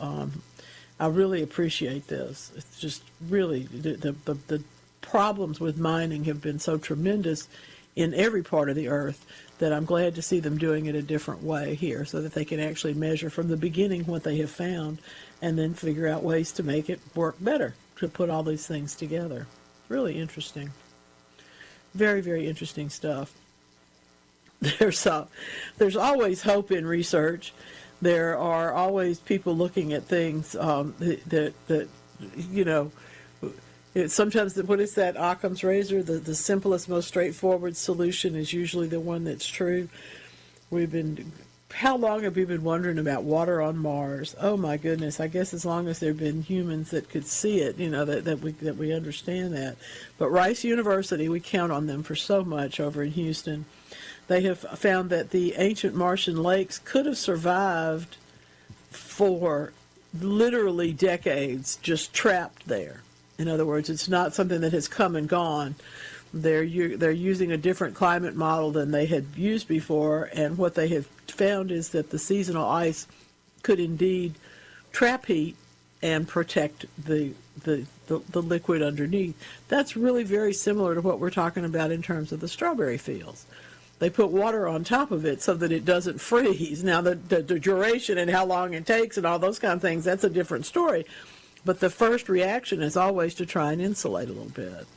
I really appreciate this. It's just really the problems with mining have been so tremendous in every part of the earth that I'm glad to see them doing it a different way here, so that they can actually measure from the beginning what they have found and then figure out ways to make it work better, to put all these things together. Really interesting. Very, very interesting stuff. There's always hope in research. There are always people looking at things sometimes, what is that, Occam's razor? The simplest, most straightforward solution is usually the one that's true. how long have we been wondering about water on Mars? Oh my goodness! I guess as long as there have been humans that could see it, that we understand that. But Rice University, we count on them for so much over in Houston. They have found that the ancient Martian lakes could have survived for literally decades, just trapped there. In other words, it's not something that has come and gone. They're using a different climate model than they had used before, and what they have found is that the seasonal ice could indeed trap heat and protect the liquid underneath. That's really very similar to what we're talking about in terms of the strawberry fields. They put water on top of it so that it doesn't freeze. Now, the duration and how long it takes and all those kind of things, that's a different story. But the first reaction is always to try and insulate a little bit.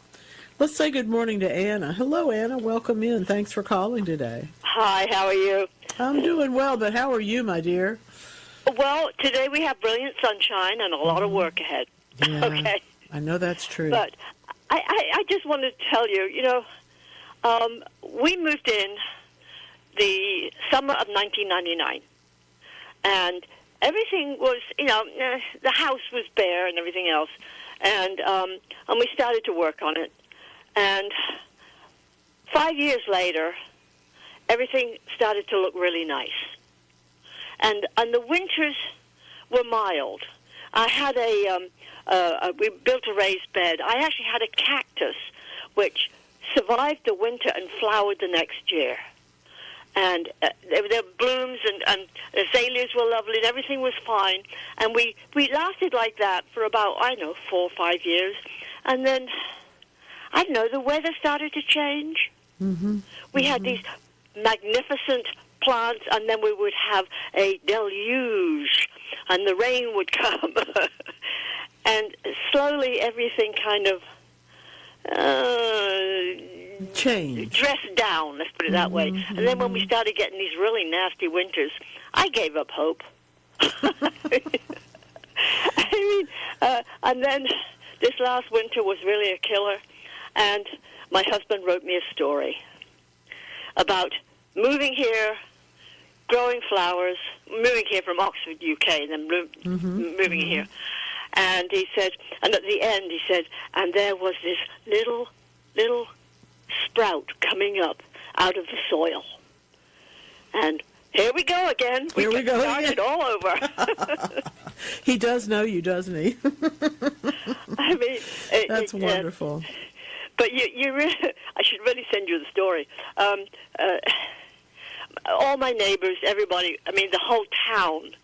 Let's say good morning to Anna. Hello, Anna. Welcome in. Thanks for calling today. Hi, how are you? I'm doing well, but how are you, my dear? Well, today we have brilliant sunshine and a lot of work ahead. Yeah, okay. I know that's true. But I just wanted to tell you, we moved in the summer of 1999. And everything was, the house was bare and everything else. And we started to work on it. And 5 years later, everything started to look really nice. And the winters were mild. I had we built a raised bed. I actually had a cactus which survived the winter and flowered the next year. And there were blooms and azaleas were lovely and everything was fine. And we lasted like that for about, 4 or 5 years. And then, the weather started to change. Mm-hmm. We had these magnificent plants, and then we would have a deluge, and the rain would come. And slowly everything kind of change. Dressed down, let's put it that way. And then when we started getting these really nasty winters, I gave up hope. And then this last winter was really a killer, and my husband wrote me a story about moving here, growing flowers, moving here from Oxford, UK, and then moving here. And he said, and at the end he said, and there was this little sprout coming up out of the soil. And here we go again. Here we go started all over. He does know you, doesn't he? That's wonderful. But you really, I should really send you the story. All my neighbors, everybody, the whole town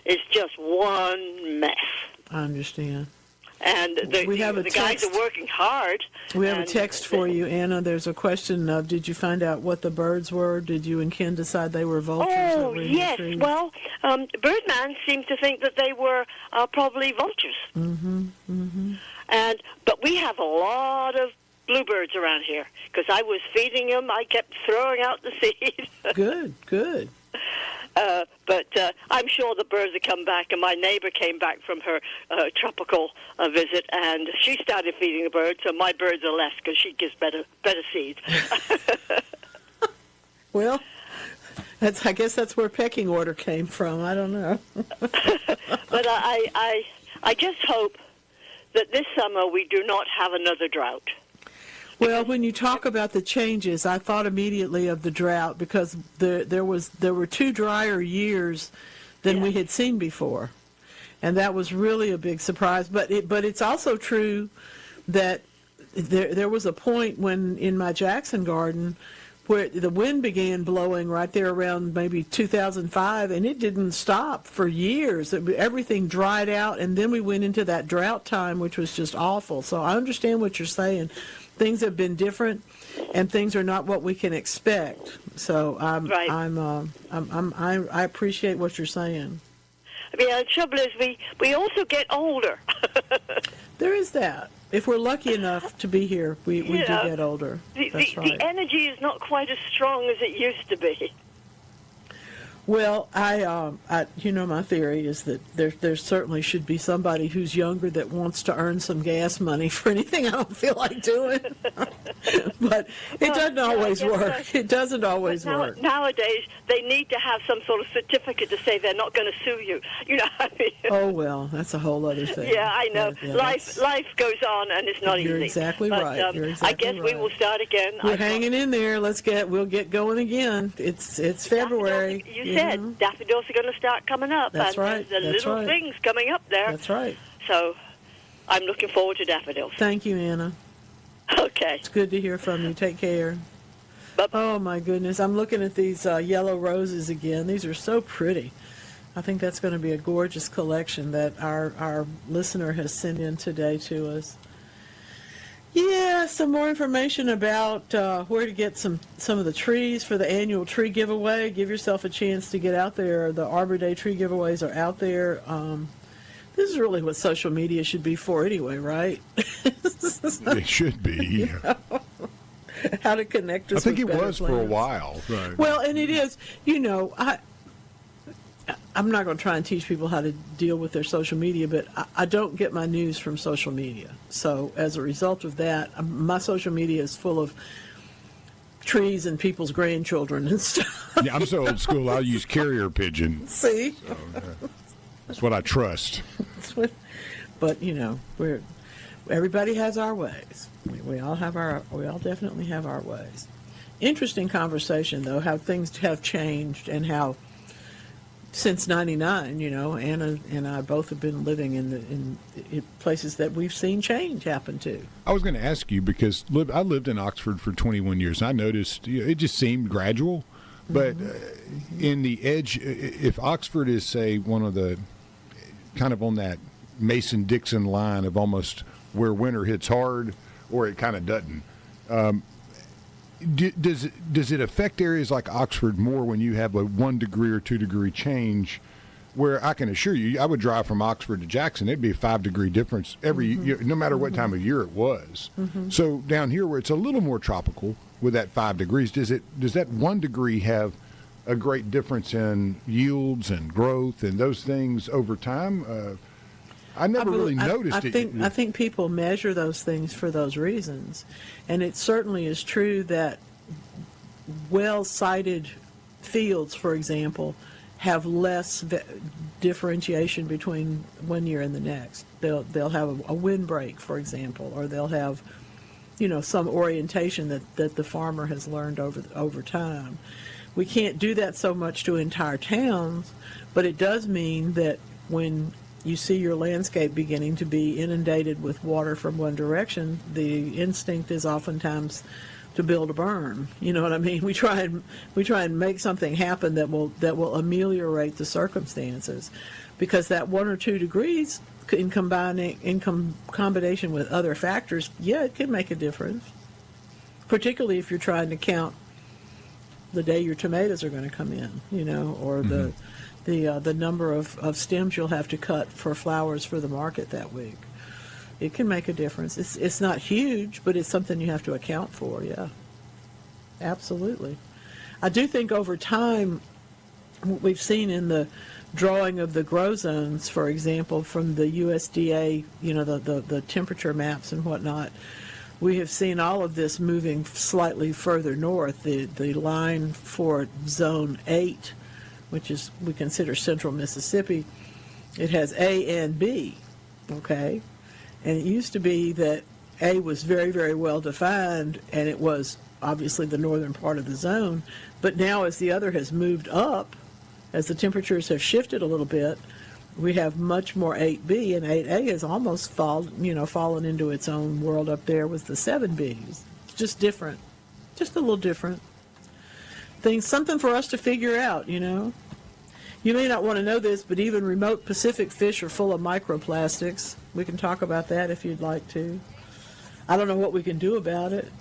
is just one mess. I understand. And the guys are working hard. We have a text for you, Anna. There's a question of, did you find out what the birds were? Did you and Ken decide they were vultures? Oh, yes. Well, Birdman seemed to think that they were probably vultures. But we have a lot of bluebirds around here because I was feeding them. I kept throwing out the seed. Good. But I'm sure the birds have come back, and my neighbor came back from her tropical visit, and she started feeding the birds, so my birds are less because she gives better seeds. Well, I guess that's where pecking order came from. I don't know. But I just hope that this summer we do not have another drought. Well, when you talk about the changes, I thought immediately of the drought because there were 2 drier years than we had seen before, and that was really a big surprise. But it's also true that there was a point when in my Jackson garden where the wind began blowing right there around maybe 2005, and it didn't stop for years. Everything dried out, and then we went into that drought time, which was just awful. So I understand what you're saying. Things have been different, and things are not what we can expect. So I appreciate what you're saying. The trouble is we also get older. There is that. If we're lucky enough to be here, we do get older. That's right. The energy is not quite as strong as it used to be. Well, my theory is that there certainly should be somebody who's younger that wants to earn some gas money for anything I don't feel like doing. But it doesn't always work. It doesn't always work. Nowadays, they need to have some sort of certificate to say they're not going to sue you. You know what I mean? Oh, well, that's a whole other thing. Yeah, I know. Yeah, life goes on, and it's not easy. You're exactly right. You're exactly I guess right. we will start again. We're hanging in there. We'll get going again. It's February. You said daffodils are going to start coming up. That's and right. There's That's little right. things coming up there. That's right. So I'm looking forward to daffodils. Thank you, Anna. Okay. It's good to hear from you. Take care. Bye-bye. Oh, my goodness. I'm looking at these yellow roses again. These are so pretty. I think that's going to be a gorgeous collection that our listener has sent in today to us. Yeah, some more information about where to get some of the trees for the annual tree giveaway. Give yourself a chance to get out there. The Arbor Day tree giveaways are out there. This is really what social media should be for anyway, right? It should be. How to connect us I think with it better was for a plans. while. Right. Well, and it is. I'm not going to try and teach people how to deal with their social media, but I don't get my news from social media. So as a result of that, my social media is full of trees and people's grandchildren and stuff. Yeah, I'm so old school, I'll use carrier pigeon. See? So, that's what I trust. But, everybody has our ways. We all definitely have our ways. Interesting conversation, though, how things have changed and how since '99, Anna and I both have been living in places that we've seen change happen to. I was going to ask you because I lived in Oxford for 21 years. And I noticed it just seemed gradual, but in the edge, if Oxford is, say, one of the kind of on that Mason-Dixon line of almost where winter hits hard or it kind of doesn't. Does it affect areas like Oxford more when you have a 1 degree or 2 degree change? Where I can assure you, I would drive from Oxford to Jackson. It'd be a 5 degree difference every year, no matter what time of year it was. So down here, where it's a little more tropical with that 5 degrees, does that 1 degree have a great difference in yields and growth and those things over time? I never really noticed it. I think people measure those things for those reasons. And it certainly is true that well-sited fields, for example, have less differentiation between one year and the next. They'll have a windbreak, for example, or they'll have, some orientation that the farmer has learned over time. We can't do that so much to entire towns, but it does mean that when you see your landscape beginning to be inundated with water from one direction, the instinct is oftentimes to build a berm. You know what I mean? We try and make something happen that will ameliorate the circumstances, because that 1 or 2 degrees in combination with other factors, it can make a difference. Particularly if you're trying to count the day your tomatoes are going to come in, or the number of stems you'll have to cut for flowers for the market that week. It can make a difference. It's not huge, but it's something you have to account for, yeah. Absolutely. I do think over time, what we've seen in the drawing of the grow zones, for example, from the USDA, the temperature maps and whatnot, we have seen all of this moving slightly further north. The line for Zone 8, which is, we consider central Mississippi, it has A and B, okay? And it used to be that A was very, very well defined, and it was obviously the northern part of the zone. But now as the other has moved up, as the temperatures have shifted a little bit, we have much more 8B, and 8A has almost fallen into its own world up there with the 7Bs. It's just different, just a little different. Something for us to figure out, You may not want to know this, but even remote Pacific fish are full of microplastics. We can talk about that if you'd like to. I don't know what we can do about it.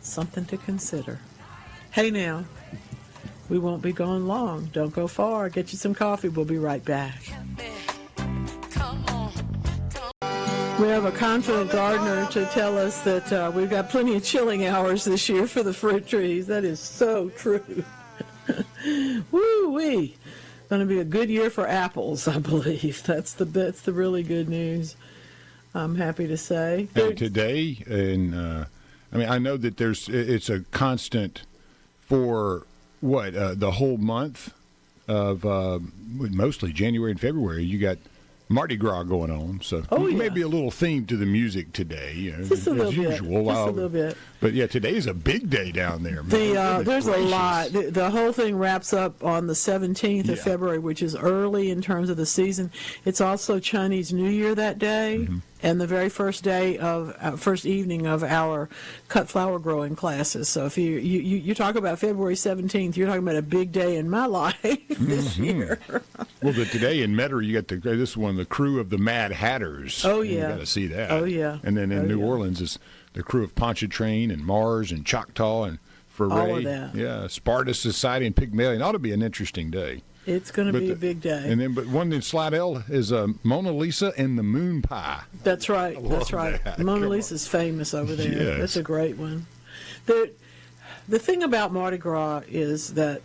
Something to consider. Hey now, we won't be gone long. Don't go far. Get you some coffee. We'll be right back. We have a confident gardener to tell us that we've got plenty of chilling hours this year for the fruit trees. That is so true. Woo-wee. Going to be a good year for apples, I believe. That's the really good news, I'm happy to say. And today, I know that it's a constant for the whole month of mostly January and February. You got Mardi Gras going on, so maybe a little theme to the music today, just a little as bit. usual. Just a little bit. But yeah, today's a big day down there. There's a lot. The whole thing wraps up on the 17th of February, which is early in terms of the season. It's also Chinese New Year that day, and the very first evening of our cut flower growing classes. So if you talk about February 17th, you're talking about a big day in my life this year. Well, today in Metairie, you got this one, the crew of the Mad Hatters. Oh yeah, you got to see that. Oh yeah. And then in New Orleans is the crew of Pontchartrain and Mars and Choctaw and Foray. All of that. Yeah, Sparta Society and Pygmalion. Ought to be an interesting day. It's going to be a big day. And then, but one in Slidell is Mona Lisa and the Moon Pie. That's right. That's right. That. Mona Lisa's famous over there. Yes. That's a great one. The thing about Mardi Gras is that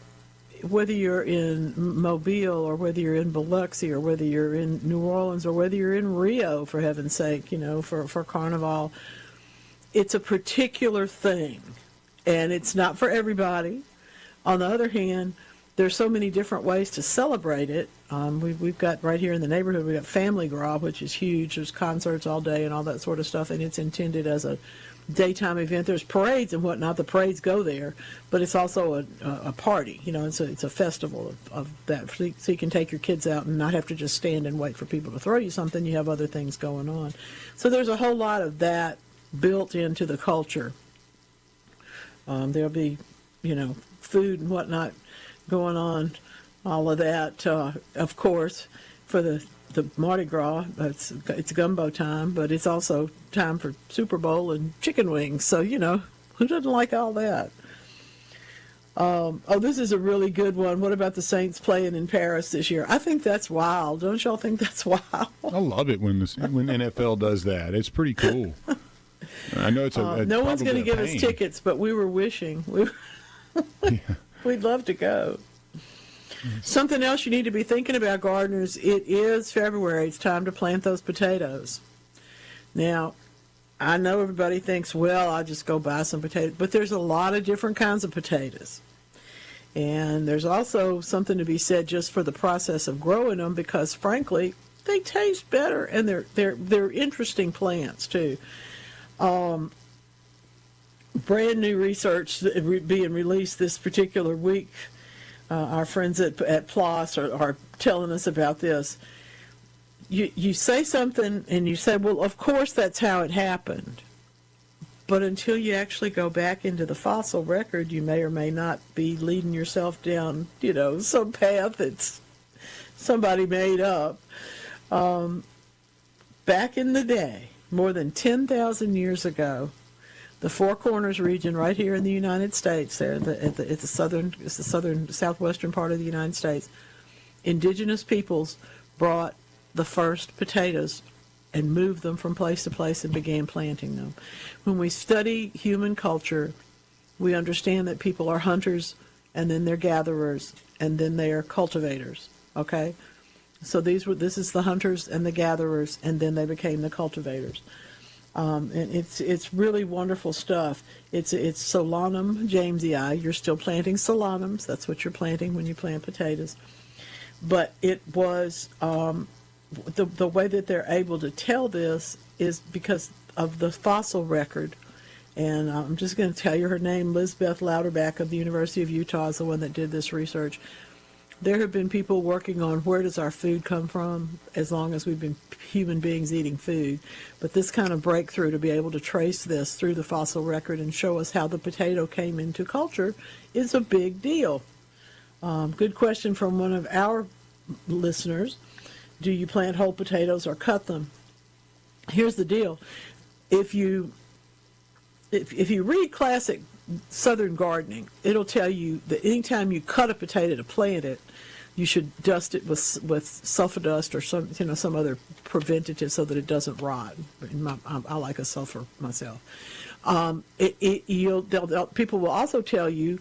whether you're in Mobile or whether you're in Biloxi or whether you're in New Orleans or whether you're in Rio, for heaven's sake, for Carnival, it's a particular thing, and it's not for everybody. On the other hand, there's so many different ways to celebrate it. We've got right here in the neighborhood, we've got Family Gras, which is huge. There's concerts all day and all that sort of stuff, and it's intended as a daytime event. There's parades and whatnot. The parades go there, but it's also a party. It's a festival of that. So you can take your kids out and not have to just stand and wait for people to throw you something. You have other things going on. So there's a whole lot of that built into the culture. There'll be, food and whatnot going on, all of that. Of course, for the Mardi Gras, it's gumbo time, but it's also time for Super Bowl and chicken wings. So, who doesn't like all that? This is a really good one. What about the Saints playing in Paris this year? I think that's wild. Don't y'all think that's wild? I love it when NFL does that. It's pretty cool. I know it's no one's going to give us tickets, but we were wishing. We'd love to go. Something else you need to be thinking about, gardeners, it is February. It's time to plant those potatoes. Now, I know everybody thinks, well, I'll just go buy some potatoes, but there's a lot of different kinds of potatoes. And there's also something to be said just for the process of growing them because, frankly, they taste better and they're interesting plants, too. Brand new research being released this particular week. Our friends at PLOS are telling us about this. You say something and you say, well, of course that's how it happened. But until you actually go back into the fossil record, you may or may not be leading yourself down, some path that's somebody made up. Back in the day, more than 10,000 years ago, the Four Corners region right here in the United States, there it's the southwestern part of the United States, indigenous peoples brought the first potatoes and moved them from place to place and began planting them. When we study human culture, we understand that people are hunters, and then they're gatherers, and then they are cultivators, okay? So this is the hunters and the gatherers, and then they became the cultivators. And it's really wonderful stuff. It's Solanum jamesii. You're still planting solanums. That's what you're planting when you plant potatoes. But it was the way that they're able to tell this is because of the fossil record. And I'm just going to tell you her name. Lizbeth Louderback of the University of Utah is the one that did this research. There have been people working on where does our food come from as long as we've been human beings eating food. But this kind of breakthrough to be able to trace this through the fossil record and show us how the potato came into culture is a big deal. Good question from one of our listeners. Do you plant whole potatoes or cut them? Here's the deal. If you read classic Southern gardening, it'll tell you that anytime you cut a potato to plant it, you should dust it with sulfur dust or some other preventative so that it doesn't rot. I like a sulfur myself. People will also tell you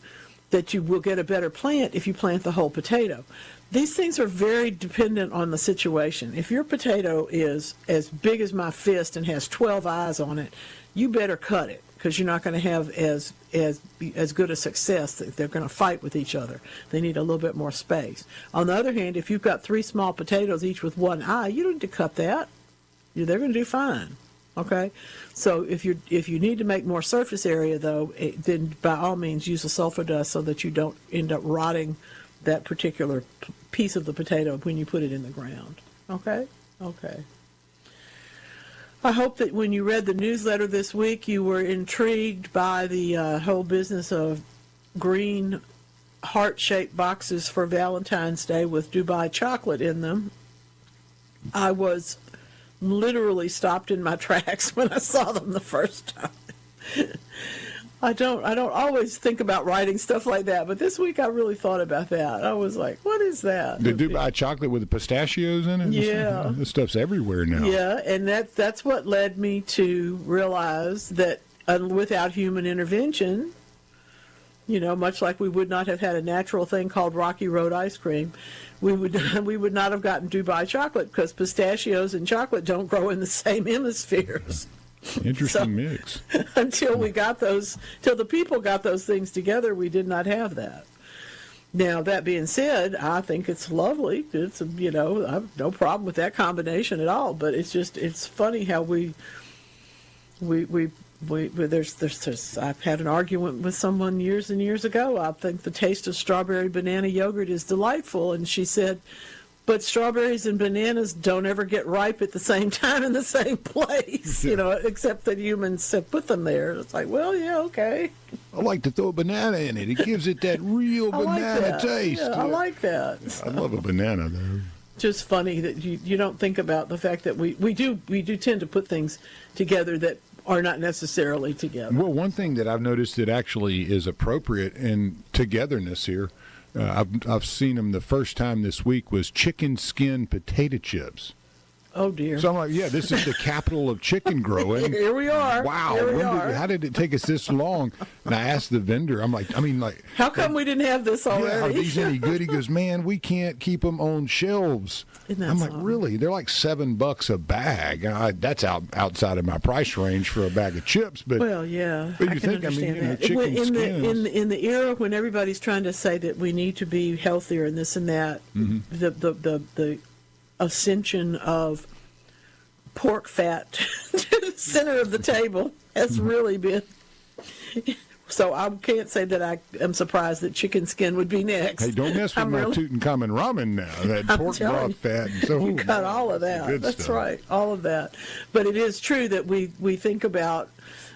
that you will get a better plant if you plant the whole potato. These things are very dependent on the situation. If your potato is as big as my fist and has 12 eyes on it, you better cut it, because you're not going to have as good a success. They're going to fight with each other. They need a little bit more space. On the other hand, if you've got 3 small potatoes, each with 1 eye, you don't need to cut that. They're going to do fine. Okay, so if you need to make more surface area, though, then by all means use a sulfur dust so that you don't end up rotting that particular piece of the potato when you put it in the ground. Okay. I hope that when you read the newsletter this week, you were intrigued by the whole business of green heart-shaped boxes for Valentine's Day with Dubai chocolate in them. I was literally stopped in my tracks when I saw them the first time. I don't always think about writing stuff like that, but this week I really thought about that. I was like, what is that? The Dubai chocolate with the pistachios in it? Yeah. This stuff's everywhere now. Yeah, and that's what led me to realize that without human intervention, much like we would not have had a natural thing called Rocky Road ice cream, we would not have gotten Dubai chocolate, because pistachios and chocolate don't grow in the same hemispheres. Interesting mix. Until the people got those things together, we did not have that. Now, that being said, I think it's lovely. It's, I have no problem with that combination at all, but it's funny how I've had an argument with someone years and years ago. I think the taste of strawberry banana yogurt is delightful, and she said, but strawberries and bananas don't ever get ripe at the same time in the same place, except that humans have put them there. It's like, well, yeah, okay. I like to throw a banana in it. It gives it that real banana taste. Yeah, I like that. I love a banana, though. Just funny that you don't think about the fact that we do tend to put things together that are not necessarily together. Well, one thing that I've noticed that actually is appropriate in togetherness here, I've seen them the first time this week, was chicken skin potato chips. Oh, dear. So I'm like, yeah, this is the capital of chicken growing. Here we are. Wow. Here we are. How did it take us this long? And I asked the vendor, how come we didn't have this already? Yeah, are these any good? He goes, man, we can't keep them on shelves. I'm like, really? They're like $7 a bag. That's outside of my price range for a bag of chips. But well, yeah, but I can understand that. chicken skins. In the era when everybody's trying to say that we need to be healthier and this and that, the ascension of pork fat to the center of the table has really been. So I can't say that I am surprised that chicken skin would be next. Hey, don't mess with my Tutankhamun ramen now. That pork broth fat. And so you cut all of that. That's stuff. Right, all of that. But it is true that we think about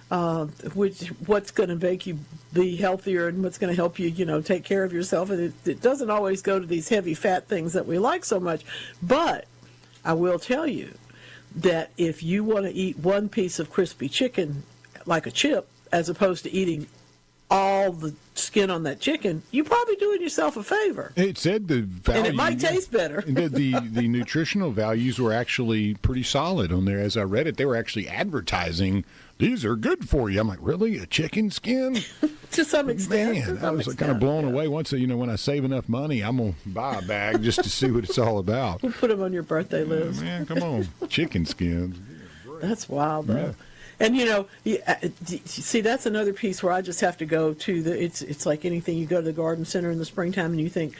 what's going to make you be healthier and what's going to help you, take care of yourself. And it doesn't always go to these heavy fat things that we like so much. But I will tell you that if you want to eat one piece of crispy chicken like a chip, as opposed to eating all the skin on that chicken, you're probably doing yourself a favor. It said the value, and it might taste better. the nutritional values were actually pretty solid on there. As I read it, they were actually advertising, these are good for you. I'm like, really? A chicken skin? To some extent. Man, I was kind of blown away. Once, when I save enough money, I'm going to buy a bag just to see what it's all about. We'll put them on your birthday list. Man, come on. Chicken skins. That's wild, though. Yeah. And see, that's another piece where I just have to go to it's like anything. You go to the garden center in the springtime and you think,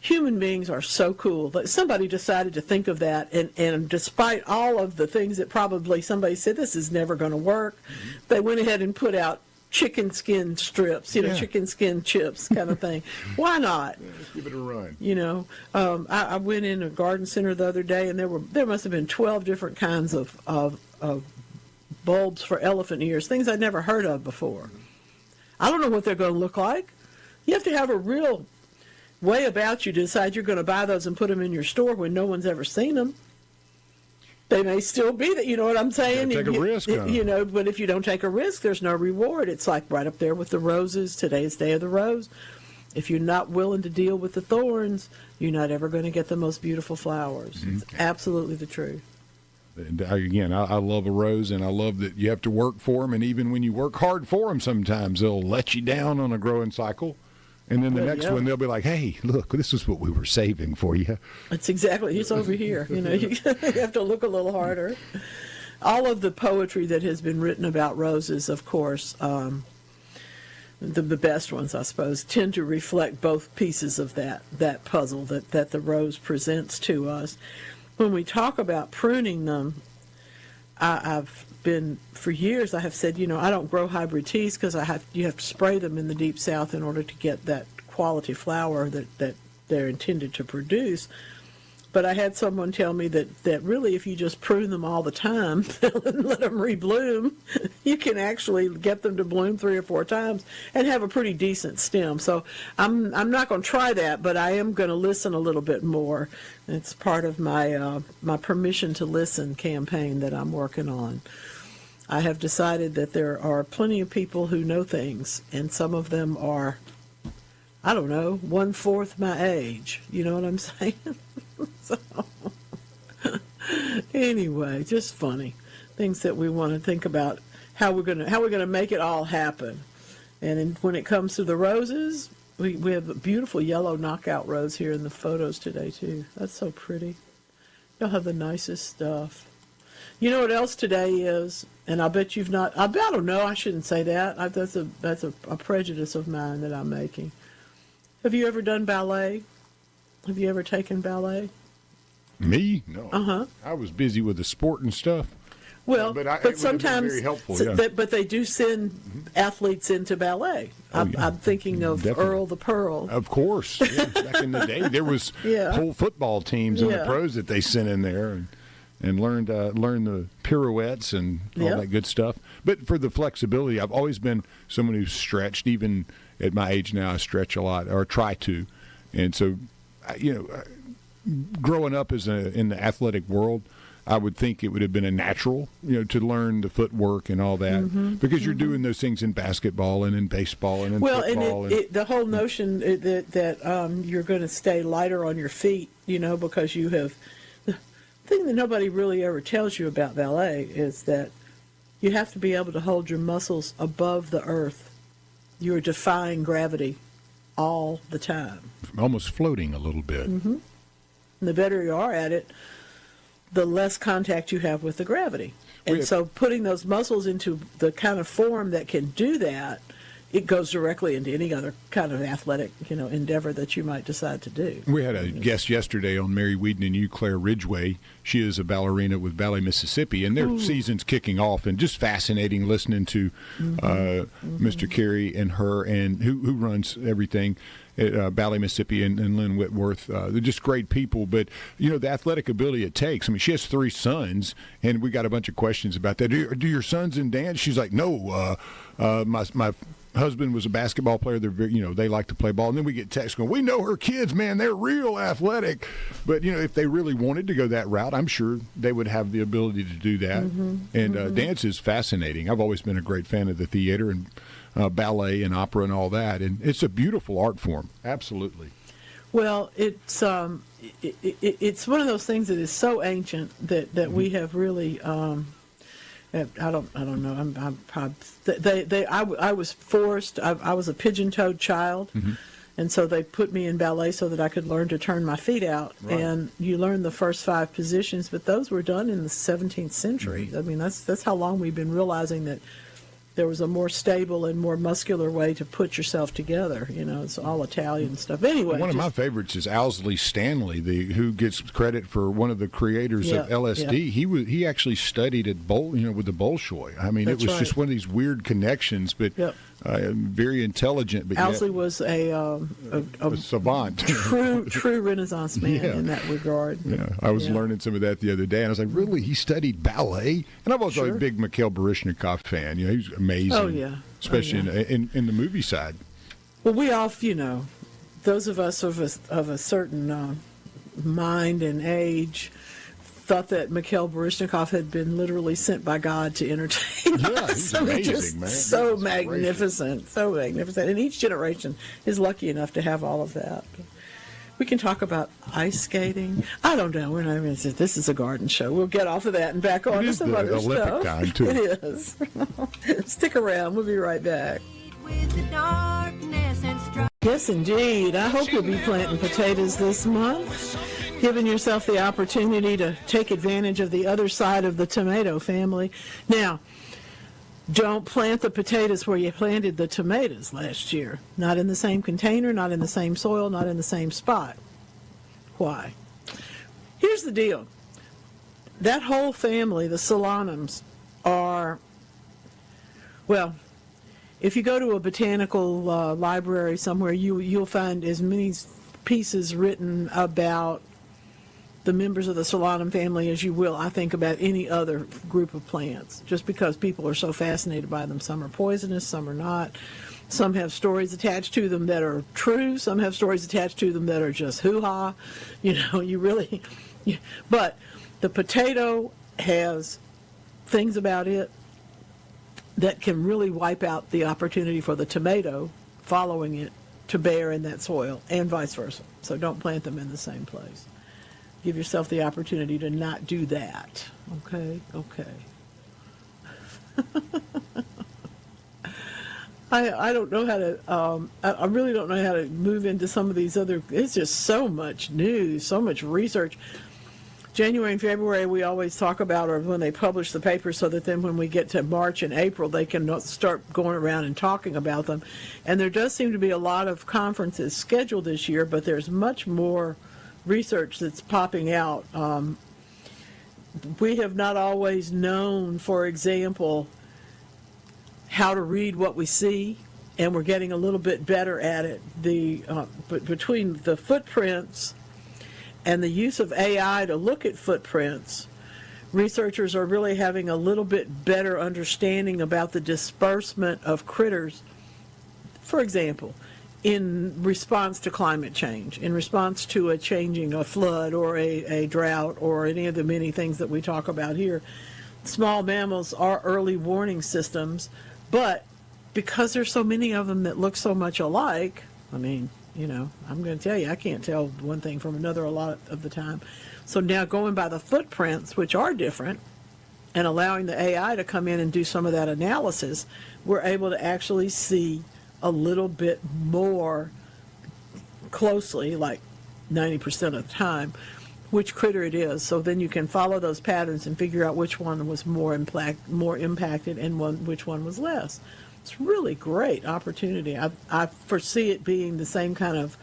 human beings are so cool. But somebody decided to think of that, and despite all of the things that probably somebody said this is never going to work, they went ahead and put out chicken skin strips, chicken skin chips kind of thing. Why not? Yeah, let's give it a run. I went in a garden center the other day, and there must have been 12 different kinds of bulbs for elephant ears, things I'd never heard of before. I don't know what they're going to look like. You have to have a real way about you to decide you're going to buy those and put them in your store when no one's ever seen them. They may still be that, you know what I'm saying? Take a risk on them. But if you don't take a risk, there's no reward. It's like right up there with the roses. Today's Day of the Rose. If you're not willing to deal with the thorns, you're not ever going to get the most beautiful flowers. Mm-hmm. It's absolutely the truth. Again, I love a rose, and I love that you have to work for them, and even when you work hard for them, sometimes they'll let you down on a growing cycle. And then the Well, next yeah. one, they'll be like, hey, look, this is what we were saving for you. It's exactly, it's over here. You know, you have to look a little harder. All of the poetry that has been written about roses, of course, the best ones, I suppose, tend to reflect both pieces of that puzzle that the rose presents to us. When we talk about pruning them, I've been, for years, I have said, you know, I don't grow hybrid teas because you have to spray them in the Deep South in order to get that quality flower that they're intended to produce. But I had someone tell me that really if you just prune them all the time and let them rebloom, you can actually get them to bloom 3 or 4 times and have a pretty decent stem. So I'm not going to try that, but I am going to listen a little bit more. It's part of my my permission to listen campaign that I'm working on. I have decided that there are plenty of people who know things, and some of them are, I don't know, 1/4 my age. You know what I'm saying? So, anyway, just funny things that we want to think about how we're gonna make it all happen. And when it comes to the roses, we have a beautiful yellow knockout rose here in the photos today too. That's so pretty. You'll have the nicest stuff. You know what else today is? And I bet you've not. I don't know. I shouldn't say that. That's a prejudice of mine that I'm making. Have you ever done ballet? Have you ever taken ballet? Me? No. Uh-huh. I was busy with the sport and stuff. Well, it would have been sometimes, very helpful, yeah. but they do send athletes into ballet. I'm thinking of Definitely. Earl the Pearl. Of course. Yeah. Back in the day, there was Yeah. whole football teams in the Yeah. pros that they sent in there and learned the pirouettes and all Yeah. that good stuff. But for the flexibility, I've always been someone who's stretched. Even at my age now, I stretch a lot, or try to. And so, growing up in the athletic world, I would think it would have been a natural, to learn the footwork and all that, because you're doing those things in basketball and in baseball and in football. And the whole notion that you're going to stay lighter on your feet, because you have. The thing that nobody really ever tells you about ballet is that you have to be able to hold your muscles above the earth. You're defying gravity all the time. Almost floating a little bit. And the better you are at it, the less contact you have with the gravity. And so putting those muscles into the kind of form that can do that, it goes directly into any other kind of athletic, endeavor that you might decide to do. We had a guest yesterday on Mary Whedon and you, Claire Ridgway. She is a ballerina with Ballet Mississippi, and their season's kicking off, and just fascinating listening to Mr. Carey and her, and who runs everything at Ballet Mississippi, and Lynn Whitworth. They're just great people, but the athletic ability it takes. I mean, she has 3 sons, and we got a bunch of questions about that. Do your sons in dance? She's like, no. My husband was a basketball player. They're very, they like to play ball. And then we get texts going, we know her kids, man, they're real athletic. But if they really wanted to go that route, I'm sure they would have the ability to do that. And dance is fascinating. I've always been a great fan of the theater and ballet and opera and all that, and it's a beautiful art form. Absolutely. Well, it's one of those things that is so ancient that we have really. I don't know. I'm probably I was forced. I was a pigeon-toed child, and so they put me in ballet so that I could learn to turn my feet out. Right. And you learn the first 5 positions, but those were done in the 17th century. I mean, that's how long we've been realizing that there was a more stable and more muscular way to put yourself together. It's all Italian stuff. Anyway, one of my favorites is Owsley Stanley, who gets credit for one of the creators of LSD. Yeah. He actually studied at with the Bolshoi. I mean, That's it was right. just one of these weird connections, but very intelligent. But Owsley yet, was a savant, true Renaissance man in that regard. Yeah, I was learning some of that the other day, and I was like, really? He studied ballet? And I'm also a big Mikhail Baryshnikov fan. He's amazing. Oh, yeah. Especially in the movie side. Well, we all, those of us of a certain mind and age thought that Mikhail Baryshnikov had been literally sent by God to entertain us. He's amazing, just man. So Goodness magnificent, so magnificent. And each generation is lucky enough to have all of that. We can talk about ice skating. I don't know. We're not even. This is a garden show. We'll get off of that and back on to some other Olympic stuff. time, too. It is. Stick around. We'll be right back. With the darkness and strife. Yes, indeed. I hope you'll be planting potatoes this month, giving yourself the opportunity to take advantage of the other side of the tomato family. Now, don't plant the potatoes where you planted the tomatoes last year. Not in the same container, not in the same soil, not in the same spot. Why? Here's the deal. That whole family, the solanums, are, well, if you go to a botanical library somewhere, you'll find as many pieces written about the members of the solanum family as you will, I think, about any other group of plants, just because people are so fascinated by them. Some are poisonous, some are not. Some have stories attached to them that are true. Some have stories attached to them that are just hoo-ha. But the potato has things about it that can really wipe out the opportunity for the tomato following it to bear in that soil, and vice versa. So don't plant them in the same place. Give yourself the opportunity to not do that. Okay? I don't know how to, I really don't know how to move into some of these other, it's just so much news, so much research. January and February, we always talk about, or when they publish the papers, so that then when we get to March and April, they can start going around and talking about them. And there does seem to be a lot of conferences scheduled this year, but there's much more research that's popping out. We have not always known, for example, how to read what we see, and we're getting a little bit better at it. But between the footprints and the use of AI to look at footprints, researchers are really having a little bit better understanding about the disbursement of critters, for example, in response to climate change, in response to a flood or a drought or any of the many things that we talk about here. Small mammals are early warning systems, but because there's so many of them that look so much alike, I'm going to tell you, I can't tell one thing from another a lot of the time. So now going by the footprints, which are different, and allowing the AI to come in and do some of that analysis, we're able to actually see a little bit more closely, like 90% of the time, which critter it is. So then you can follow those patterns and figure out which one was more impacted and which one was less. It's really great opportunity. I foresee it being the same kind of,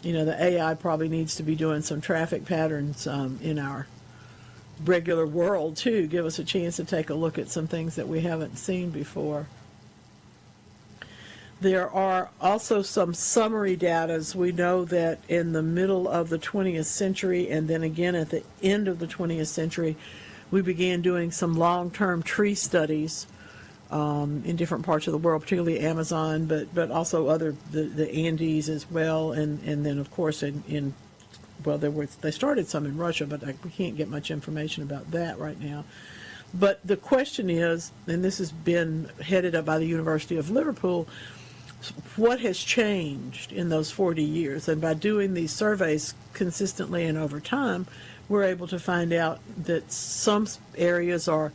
the AI probably needs to be doing some traffic patterns in our regular world too. Give us a chance to take a look at some things that we haven't seen before. There are also some summary data. We know that in the middle of the 20th century and then again at the end of the 20th century, we began doing some long-term tree studies in different parts of the world, particularly Amazon, but also the Andes as well, and then of course they started some in Russia, but we can't get much information about that right now. But the question is, and this has been headed up by the University of Liverpool, what has changed in those 40 years? And by doing these surveys consistently and over time, we're able to find out that some areas are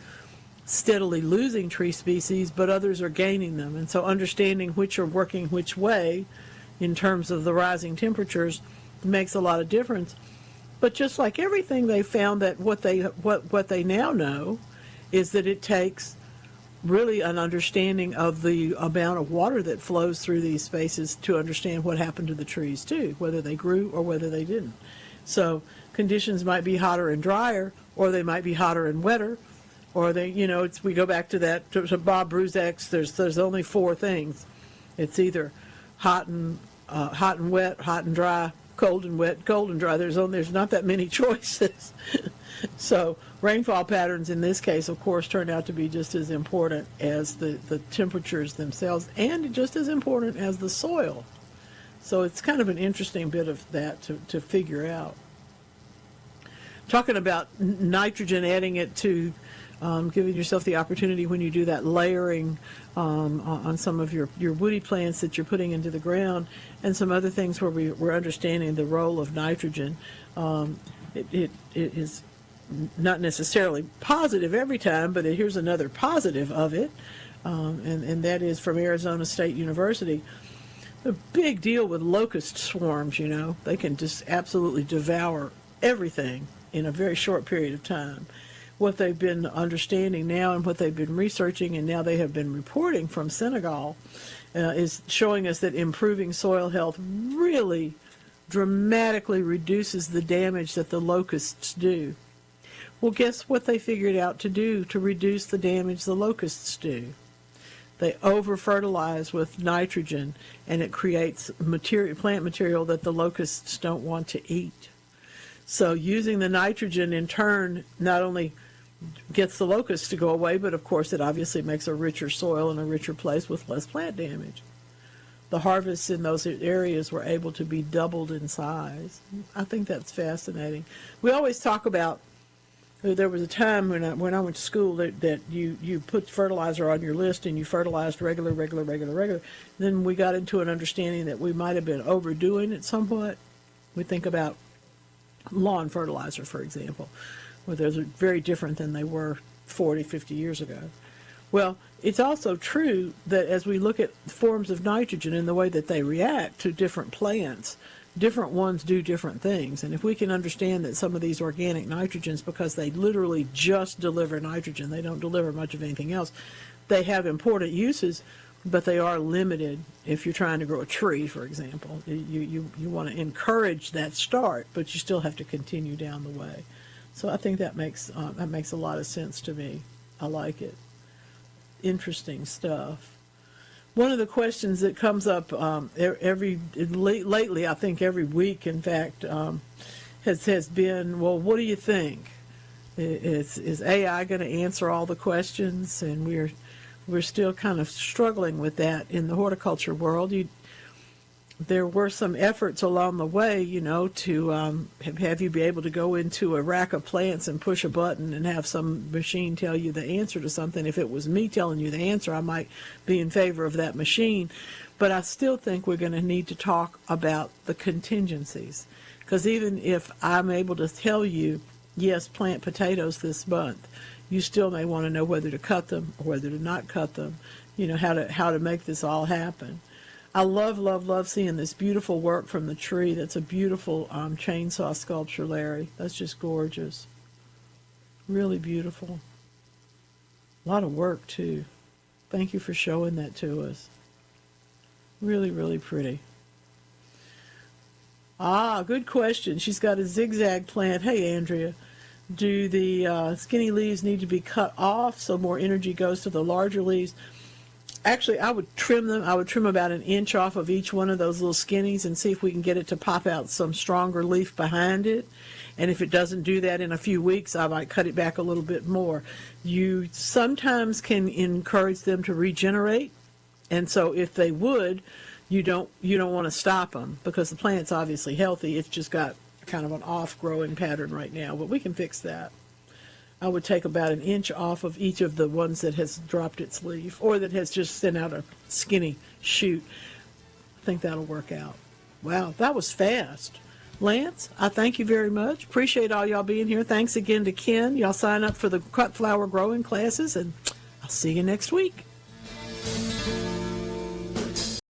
steadily losing tree species, but others are gaining them. And so understanding which are working which way in terms of the rising temperatures makes a lot of difference. But just like everything, they found that what they now know is that it takes really an understanding of the amount of water that flows through these spaces to understand what happened to the trees too, whether they grew or whether they didn't. So conditions might be hotter and drier, or they might be hotter and wetter, or we go back to that, to Bob Bruzek's, there's only four things. It's either hot and wet, hot and dry, cold and wet, cold and dry. There's not that many choices. So rainfall patterns in this case, of course, turn out to be just as important as the temperatures themselves, and just as important as the soil. So it's kind of an interesting bit of that to figure out. Talking about nitrogen, adding it to giving yourself the opportunity when you do that layering on some of your woody plants that you're putting into the ground, and some other things where we're understanding the role of nitrogen. It is not necessarily positive every time, but here's another positive of it, and that is from Arizona State University. A big deal with locust swarms, They can just absolutely devour everything in a very short period of time. What they've been understanding now and what they've been researching, and now they have been reporting from Senegal, is showing us that improving soil health really dramatically reduces the damage that the locusts do. Well, guess what they figured out to do to reduce the damage the locusts do? They over-fertilize with nitrogen, and it creates plant material that the locusts don't want to eat. So using the nitrogen in turn not only gets the locusts to go away, but of course it obviously makes a richer soil and a richer place with less plant damage. The harvests in those areas were able to be doubled in size. I think that's fascinating. We always talk about, there was a time when I went to school that you put fertilizer on your list and you fertilized regular. Then we got into an understanding that we might have been overdoing it somewhat. We think about lawn fertilizer, for example, where those are very different than they were 40, 50 years ago. Well, it's also true that as we look at forms of nitrogen and the way that they react to different plants, different ones do different things. And if we can understand that some of these organic nitrogens, because they literally just deliver nitrogen, they don't deliver much of anything else, they have important uses, but they are limited. If you're trying to grow a tree, for example, you want to encourage that start, but you still have to continue down the way. So I think that makes a lot of sense to me. I like it. Interesting stuff. One of the questions that comes up lately, I think every week, in fact, has been, well, what do you think? Is AI going to answer all the questions? And we're still kind of struggling with that in the horticulture world. There were some efforts along the way, to have you be able to go into a rack of plants and push a button and have some machine tell you the answer to something. If it was me telling you the answer, I might be in favor of that machine. But I still think we're going to need to talk about the contingencies. Because even if I'm able to tell you, yes, plant potatoes this month, you still may want to know whether to cut them or whether to not cut them, how to make this all happen. I love seeing this beautiful work from the tree. That's a beautiful chainsaw sculpture, Larry. That's just gorgeous. Really beautiful. A lot of work, too. Thank you for showing that to us. Really, really pretty. Good question. She's got a zigzag plant. Hey, Andrea. Do the skinny leaves need to be cut off so more energy goes to the larger leaves? Actually, I would trim them. I would trim about an inch off of each one of those little skinnies and see if we can get it to pop out some stronger leaf behind it. And if it doesn't do that in a few weeks, I might cut it back a little bit more. You sometimes can encourage them to regenerate. And so if they would, you don't want to stop them because the plant's obviously healthy. It's just got kind of an off-growing pattern right now, but we can fix that. I would take about an inch off of each of the ones that has dropped its leaf or that has just sent out a skinny shoot. I think that'll work out. Wow, that was fast. Lance, I thank you very much. Appreciate all y'all being here. Thanks again to Ken. Y'all sign up for the cut flower growing classes, and I'll see you next week.